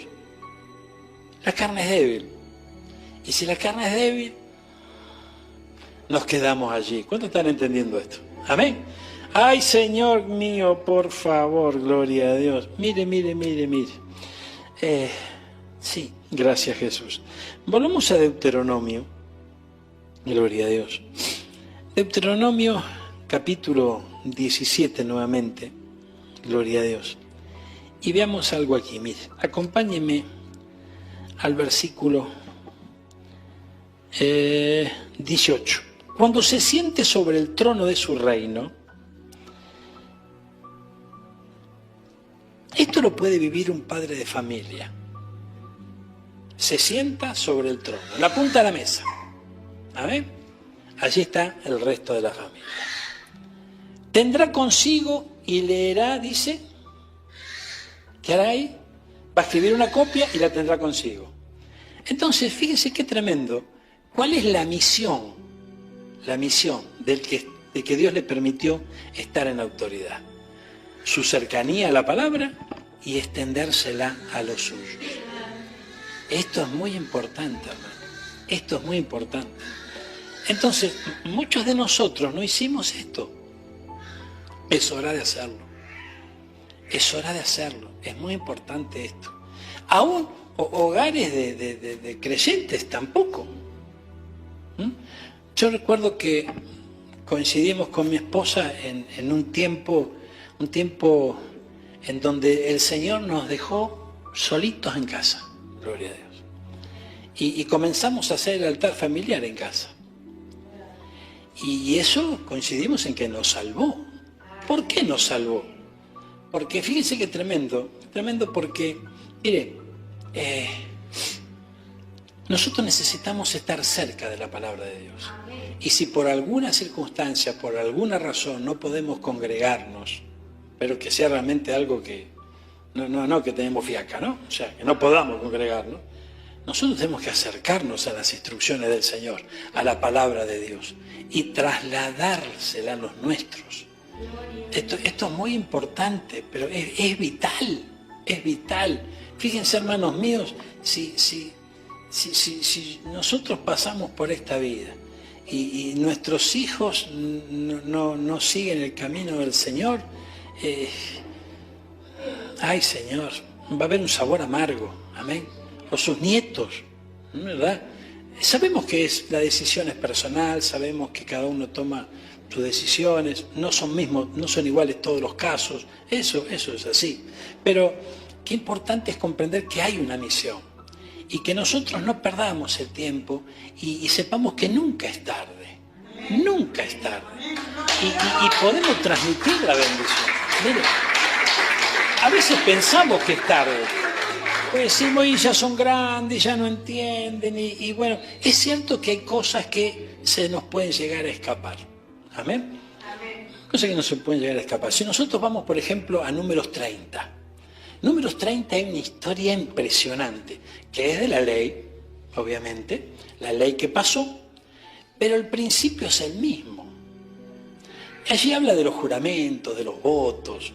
la carne es débil. Y si la carne es débil, nos quedamos allí. ¿Cuántos están entendiendo esto? Amén. Ay, Señor mío, por favor, gloria a Dios. Mire. Sí, gracias Jesús. Volvamos a Deuteronomio. Gloria a Dios. Deuteronomio capítulo 17 nuevamente. Gloria a Dios. Y veamos algo aquí. Mire, acompáñenme al versículo 18. Cuando se siente sobre el trono de su reino, esto lo puede vivir un padre de familia. Se sienta sobre el trono, en la punta de la mesa. ¿Amén? Allí está el resto de la familia. Tendrá consigo y leerá, dice, ¿qué hará ahí? Va a escribir una copia y la tendrá consigo. Entonces, fíjense qué tremendo. ¿Cuál es la misión? La misión de que Dios le permitió estar en la autoridad. Su cercanía a la palabra y extendérsela a los suyos. Esto es muy importante, hermano. Esto es muy importante. Entonces, muchos de nosotros no hicimos esto. Es hora de hacerlo. Es hora de hacerlo. Es muy importante esto. Aún hogares de creyentes tampoco. Yo recuerdo que coincidimos con mi esposa en un tiempo en donde el Señor nos dejó solitos en casa. Gloria a Dios. Y comenzamos a hacer el altar familiar en casa. Y eso coincidimos en que nos salvó. ¿Por qué nos salvó? Porque fíjense que tremendo porque, mire, nosotros necesitamos estar cerca de la palabra de Dios. Y si por alguna circunstancia, por alguna razón no podemos congregarnos, pero que sea realmente algo que, no que tenemos fiaca, ¿no? O sea, que no podamos congregarnos, nosotros tenemos que acercarnos a las instrucciones del Señor, a la palabra de Dios, y trasladársela a los nuestros. Esto es muy importante, pero es vital, es vital. Fíjense, hermanos míos, si nosotros pasamos por esta vida y nuestros hijos no siguen el camino del Señor, ay Señor, va a haber un sabor amargo, amén. O sus nietos, ¿verdad? Sabemos que la decisión es personal, sabemos que cada uno toma sus decisiones, no son iguales todos los casos, eso es así. Pero qué importante es comprender que hay una misión y que nosotros no perdamos el tiempo y sepamos que nunca es tarde. Nunca es tarde. y podemos transmitir la bendición. Mire, a veces pensamos que es tarde. Pues decimos, y ya son grandes, ya no entienden. Y bueno, es cierto que hay cosas que se nos pueden llegar a escapar. Amén. Cosas que no se pueden llegar a escapar. Si nosotros vamos, por ejemplo, a Números 30. Números 30 hay una historia impresionante, que es de la ley, obviamente, la ley que pasó, pero el principio es el mismo. Allí habla de los juramentos, de los votos,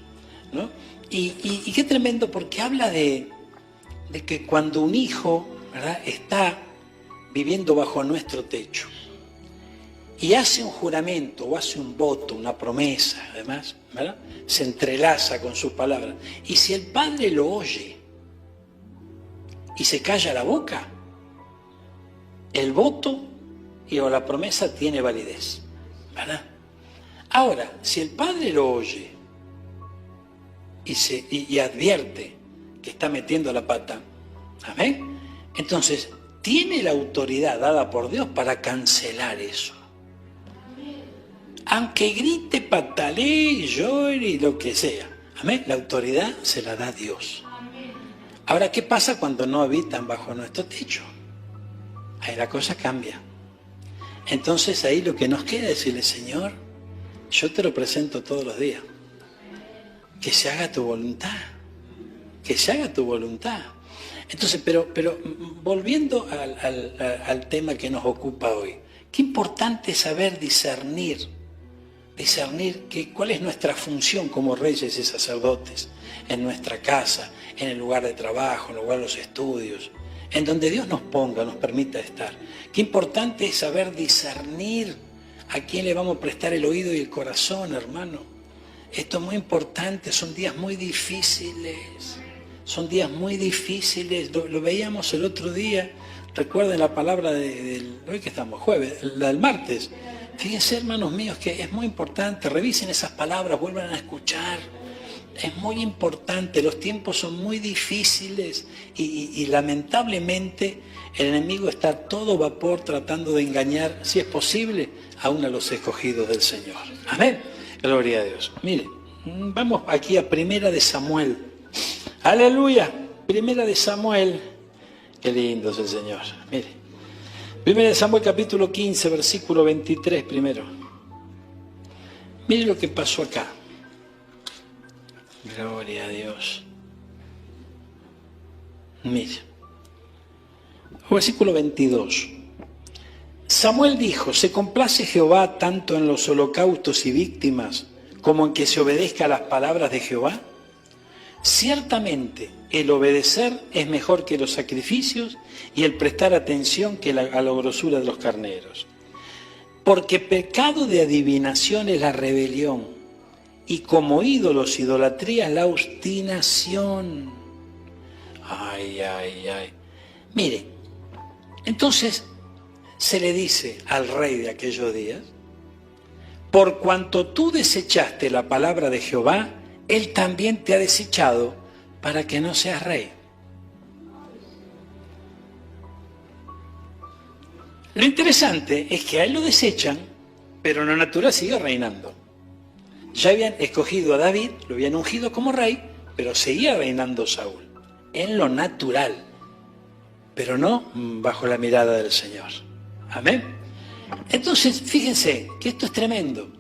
¿no? Y qué tremendo, porque habla de que cuando un hijo, ¿verdad?, está viviendo bajo nuestro techo y hace un juramento o hace un voto, una promesa, además, ¿verdad?, se entrelaza con sus palabras. Y si el padre lo oye y se calla la boca, el voto o la promesa tiene validez, ¿verdad? Ahora, si el padre lo oye y advierte que está metiendo la pata, ¿amén?, entonces tiene la autoridad dada por Dios para cancelar eso. Aunque grite, patalee, llore y lo que sea, ¿amén?, la autoridad se la da Dios. Ahora, ¿qué pasa cuando no habitan bajo nuestro techo? Ahí la cosa cambia. Entonces ahí lo que nos queda es decirle, Señor, yo te lo presento todos los días. Que se haga tu voluntad. Que se haga tu voluntad. Entonces, pero volviendo al tema que nos ocupa hoy, qué importante es saber discernir cuál es nuestra función como reyes y sacerdotes en nuestra casa, en el lugar de trabajo, en el lugar de los estudios, en donde Dios nos ponga, nos permita estar. Qué importante es saber discernir a quién le vamos a prestar el oído y el corazón, hermano. Esto es muy importante, son días muy difíciles. Son días muy difíciles, lo veíamos el otro día. Recuerden la palabra hoy que estamos, jueves, la del martes. Fíjense, hermanos míos, que es muy importante, revisen esas palabras, vuelvan a escuchar. Es muy importante, los tiempos son muy difíciles y lamentablemente el enemigo está a todo vapor tratando de engañar, si es posible, aún a los escogidos del Señor. Amén. Gloria a Dios. Mire, vamos aquí a Primera de Samuel. Aleluya. Primera de Samuel. Qué lindo es el Señor. Mire. Primera de Samuel capítulo 15, versículo 23 primero. Mire lo que pasó acá. Gloria a Dios. Mire. Versículo 22. Samuel dijo, ¿se complace Jehová tanto en los holocaustos y víctimas como en que se obedezca a las palabras de Jehová? Ciertamente, el obedecer es mejor que los sacrificios y el prestar atención que a la grosura de los carneros. Porque pecado de adivinación es la rebelión y como ídolos, idolatría es la obstinación. Ay, ay, ay. Mire, entonces se le dice al rey de aquellos días, por cuanto tú desechaste la palabra de Jehová, Él también te ha desechado para que no seas rey. Lo interesante es que a él lo desechan, pero en lo natural sigue reinando. Ya habían escogido a David, lo habían ungido como rey, pero seguía reinando Saúl, en lo natural, pero no bajo la mirada del Señor. Amén. Entonces, fíjense que esto es tremendo.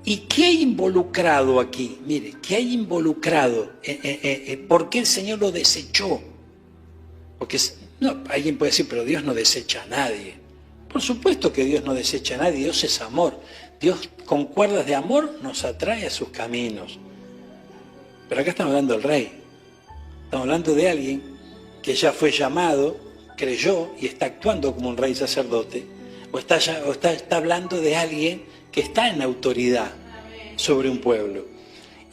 ¿Y qué hay involucrado aquí? Mire, ¿qué hay involucrado? ¿Por qué el Señor lo desechó? Porque no, alguien puede decir, pero Dios no desecha a nadie. Por supuesto que Dios no desecha a nadie, Dios es amor. Dios con cuerdas de amor nos atrae a sus caminos. Pero acá estamos hablando del rey. Estamos hablando de alguien que ya fue llamado, creyó y está actuando como un rey sacerdote. O está hablando de alguien que está en autoridad sobre un pueblo.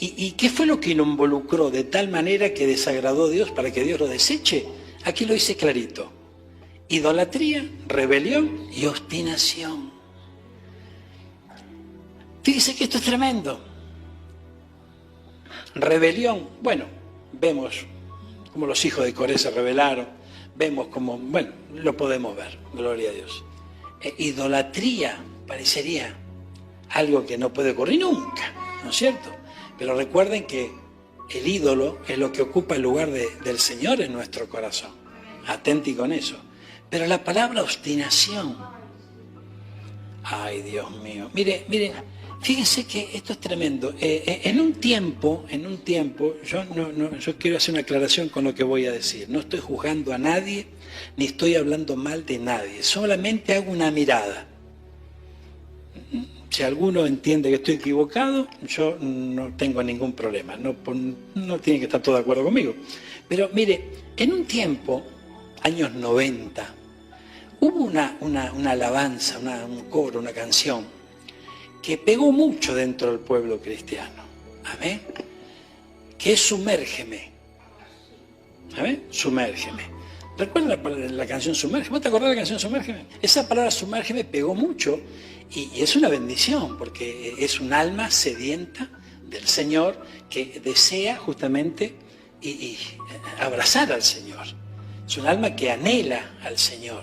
¿Y qué fue lo que lo involucró de tal manera que desagradó a Dios para que Dios lo deseche? Aquí lo dice clarito. Idolatría, rebelión y obstinación. Fíjese que esto es tremendo. Rebelión, bueno, vemos como los hijos de Coré se rebelaron, vemos como, bueno, lo podemos ver, gloria a Dios. Idolatría parecería algo que no puede ocurrir nunca, ¿no es cierto? Pero recuerden que el ídolo es lo que ocupa el lugar del Señor en nuestro corazón. Atenti con eso. Pero la palabra obstinación, ay Dios mío, mire, fíjense que esto es tremendo. En un tiempo, yo quiero hacer una aclaración con lo que voy a decir. No estoy juzgando a nadie, ni estoy hablando mal de nadie. Solamente hago una mirada. Si alguno entiende que estoy equivocado, yo no tengo ningún problema. No tiene que estar todo de acuerdo conmigo. Pero mire, en un tiempo, años 90, hubo una alabanza, un coro, una canción, que pegó mucho dentro del pueblo cristiano. ¿Amén? Que es Sumérgeme. ¿Amén? Sumérgeme. ¿Recuerdan la canción Sumérgeme? ¿Vos te acordás de la canción Sumérgeme? Esa palabra Sumérgeme pegó mucho y es una bendición porque es un alma sedienta del Señor que desea justamente y abrazar al Señor. Es un alma que anhela al Señor.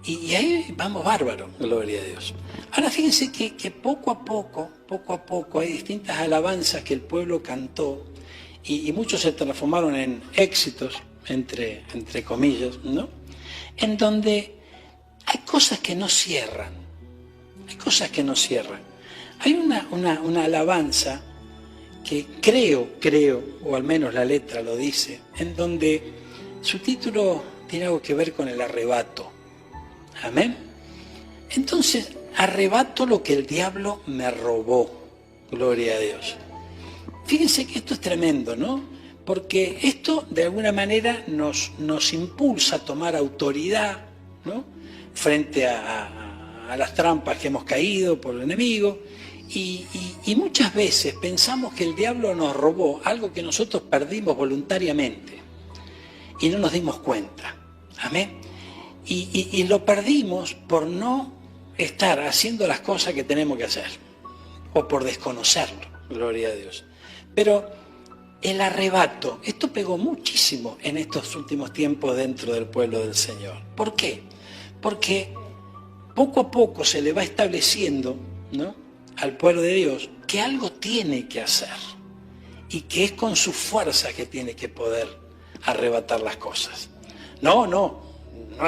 Y ahí vamos bárbaro, gloria a Dios. Ahora fíjense que poco a poco hay distintas alabanzas que el pueblo cantó y muchos se transformaron en éxitos, entre comillas, ¿no? En donde hay cosas que no cierran. Hay cosas que no cierran. Hay una alabanza que creo, o al menos la letra lo dice, en donde su título tiene algo que ver con el arrebato. Amén. Entonces, arrebato lo que el diablo me robó. Gloria a Dios. Fíjense que esto es tremendo, ¿no? Porque esto de alguna manera nos impulsa a tomar autoridad, ¿no? Frente a las trampas que hemos caído por el enemigo. Y muchas veces pensamos que el diablo nos robó algo que nosotros perdimos voluntariamente y no nos dimos cuenta. Amén. Y lo perdimos por no estar haciendo las cosas que tenemos que hacer o por desconocerlo, gloria a Dios. Pero el arrebato, esto pegó muchísimo en estos últimos tiempos dentro del pueblo del Señor. ¿Por qué? Porque poco a poco se le va estableciendo, ¿no?, al pueblo de Dios que algo tiene que hacer y que es con su fuerza que tiene que poder arrebatar las cosas. No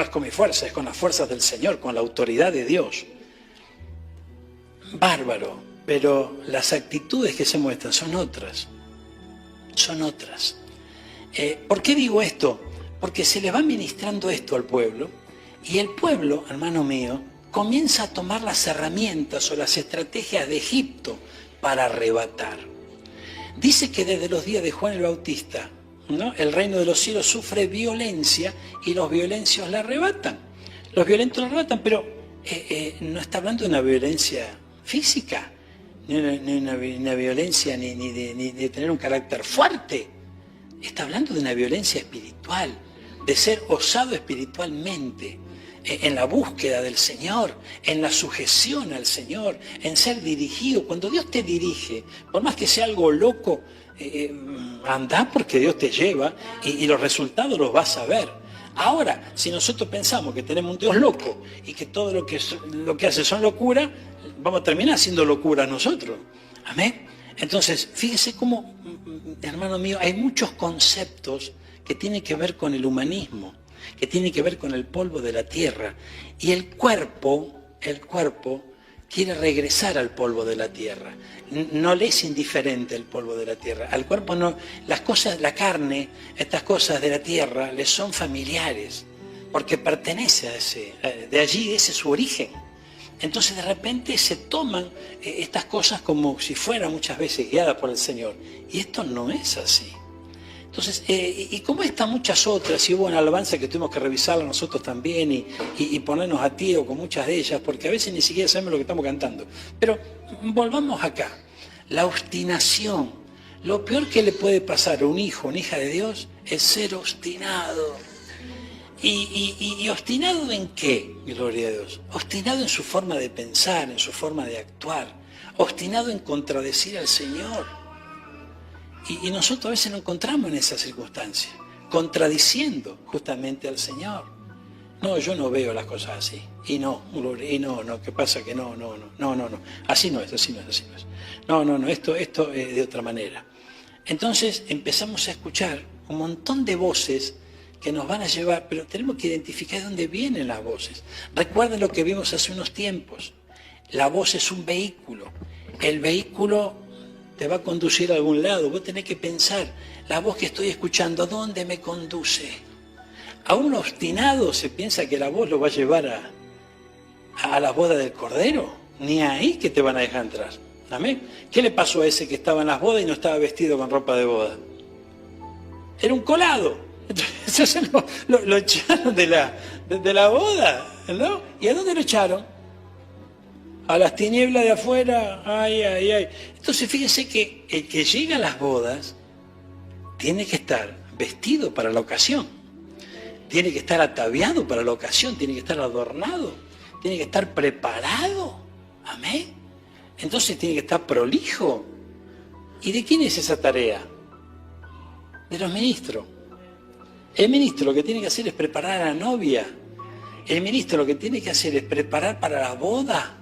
es con mi fuerza, es con las fuerzas del Señor, con la autoridad de Dios. Bárbaro, pero las actitudes que se muestran son otras. ¿Por qué digo esto? Porque se le va ministrando esto al pueblo y el pueblo, hermano mío, comienza a tomar las herramientas o las estrategias de Egipto para arrebatar. Dice que desde los días de Juan el Bautista, ¿no?, el reino de los cielos sufre violencia y los violentos la arrebatan. Los violentos la arrebatan, pero no está hablando de una violencia física, ni una violencia ni de tener un carácter fuerte. Está hablando de una violencia espiritual, de ser osado espiritualmente, en la búsqueda del Señor, en la sujeción al Señor, en ser dirigido. Cuando Dios te dirige, por más que sea algo loco, anda porque Dios te lleva y los resultados los vas a ver. Ahora, si nosotros pensamos que tenemos un Dios loco y que todo lo que hace son locura, vamos a terminar siendo locura nosotros. Amén. Entonces, fíjese cómo, hermano mío, hay muchos conceptos que tienen que ver con el humanismo, que tienen que ver con el polvo de la tierra. Y el cuerpo quiere regresar al polvo de la tierra. No le es indiferente el polvo de la tierra. Al cuerpo no, las cosas, la carne, estas cosas de la tierra, le son familiares, porque pertenece a de allí ese es su origen. Entonces de repente se toman estas cosas como si fueran muchas veces guiadas por el Señor. Y esto no es así. Entonces, y como estas muchas otras, y hubo una alabanza que tuvimos que revisarla nosotros también y ponernos a tiro con muchas de ellas, porque a veces ni siquiera sabemos lo que estamos cantando. Pero volvamos acá. La obstinación. Lo peor que le puede pasar a un hijo, una hija de Dios, es ser obstinado. ¿Y obstinado en qué? Gloria a Dios. Obstinado en su forma de pensar, en su forma de actuar. Obstinado en contradecir al Señor. Y nosotros a veces nos encontramos en esa circunstancia, contradiciendo justamente al Señor. No, yo no veo las cosas así. Y no, ¿qué pasa? Que no. Así no es. No, esto es de otra manera. Entonces empezamos a escuchar un montón de voces que nos van a llevar, pero tenemos que identificar de dónde vienen las voces. Recuerden lo que vimos hace unos tiempos. La voz es un vehículo. El vehículo te va a conducir a algún lado. Vos tenés que pensar, la voz que estoy escuchando, ¿a dónde me conduce? A un obstinado se piensa que la voz lo va a llevar a la boda del Cordero. Ni ahí que te van a dejar entrar. ¿Amén? ¿Qué le pasó a ese que estaba en las bodas y no estaba vestido con ropa de boda? Era un colado. Entonces lo echaron de la boda, ¿no? ¿Y a dónde lo echaron? A las tinieblas de afuera. Ay. Entonces fíjense que el que llega a las bodas tiene que estar vestido para la ocasión. Tiene que estar ataviado para la ocasión. Tiene que estar adornado. Tiene que estar preparado. Amén. Entonces tiene que estar prolijo. ¿Y de quién es esa tarea? De los ministros. El ministro lo que tiene que hacer es preparar a la novia. El ministro lo que tiene que hacer es preparar para la boda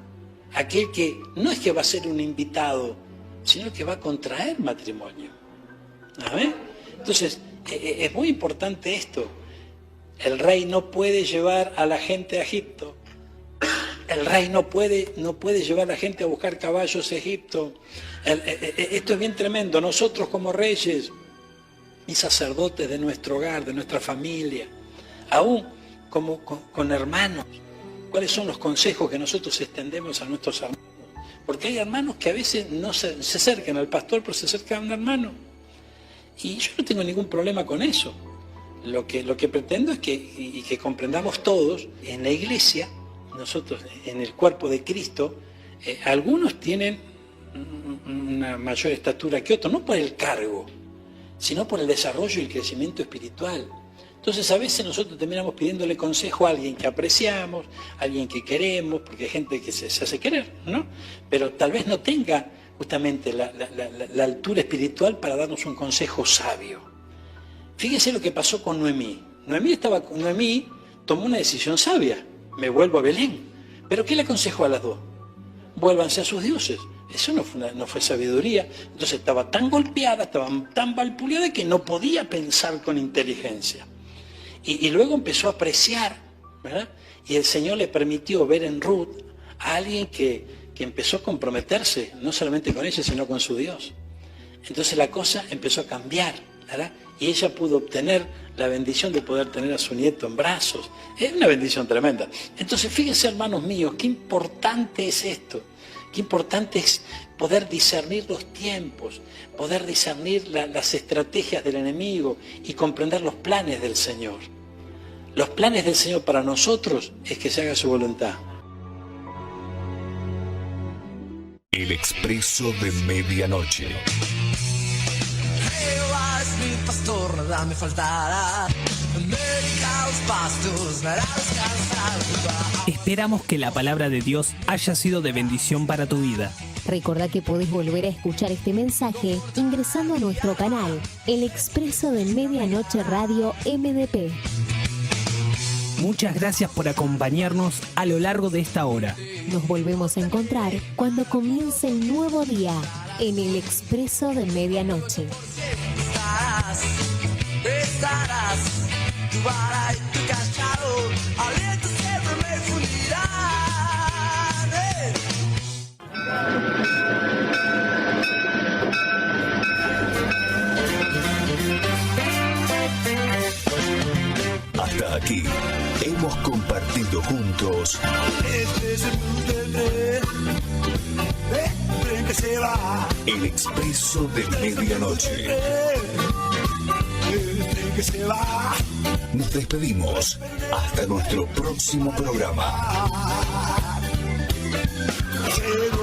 aquel que no es que va a ser un invitado, sino que va a contraer matrimonio. ¿Amén? Entonces, es muy importante esto. El rey no puede llevar a la gente a Egipto. El rey no puede llevar a la gente a buscar caballos a Egipto. Esto es bien tremendo. Nosotros como reyes y sacerdotes de nuestro hogar, de nuestra familia, aún como con hermanos, ¿cuáles son los consejos que nosotros extendemos a nuestros hermanos? Porque hay hermanos que a veces no se acercan al pastor, pero se acercan a un hermano. Y yo no tengo ningún problema con eso. Lo que pretendo es que comprendamos todos, en la iglesia, nosotros en el cuerpo de Cristo, algunos tienen una mayor estatura que otros, no por el cargo, sino por el desarrollo y el crecimiento espiritual. Entonces a veces nosotros terminamos pidiéndole consejo a alguien que apreciamos, a alguien que queremos, porque hay gente que se hace querer, ¿no? Pero tal vez no tenga justamente la altura espiritual para darnos un consejo sabio. Fíjese lo que pasó con Noemí. Noemí tomó una decisión sabia. Me vuelvo a Belén. ¿Pero qué le aconsejó a las dos? Vuélvanse a sus dioses. Eso no fue sabiduría. Entonces estaba tan golpeada, estaba tan valpuleada que no podía pensar con inteligencia. Y luego empezó a apreciar, ¿verdad? Y el Señor le permitió ver en Ruth a alguien que empezó a comprometerse, no solamente con ella, sino con su Dios. Entonces la cosa empezó a cambiar, ¿verdad? Y ella pudo obtener la bendición de poder tener a su nieto en brazos. Es una bendición tremenda. Entonces fíjense, hermanos míos, qué importante es esto. Qué importante es poder discernir los tiempos, poder discernir las estrategias del enemigo y comprender los planes del Señor. Los planes del Señor para nosotros es que se haga su voluntad. El expreso de medianoche. Pastor, nada me faltará. América, los pastos, me hará descansar. Esperamos que la palabra de Dios haya sido de bendición para tu vida. Recordá que podés volver a escuchar este mensaje ingresando a nuestro canal, El Expreso de Medianoche Radio MDP. Muchas gracias por acompañarnos a lo largo de esta hora. Nos volvemos a encontrar cuando comience el nuevo día en El Expreso de Medianoche. Estarás, tu vara y tu cachado, aliento siempre me fundirán. Hasta aquí hemos compartido juntos Este es el tren que se va. El expreso de medianoche. Que se va. Nos despedimos hasta nuestro próximo programa. Se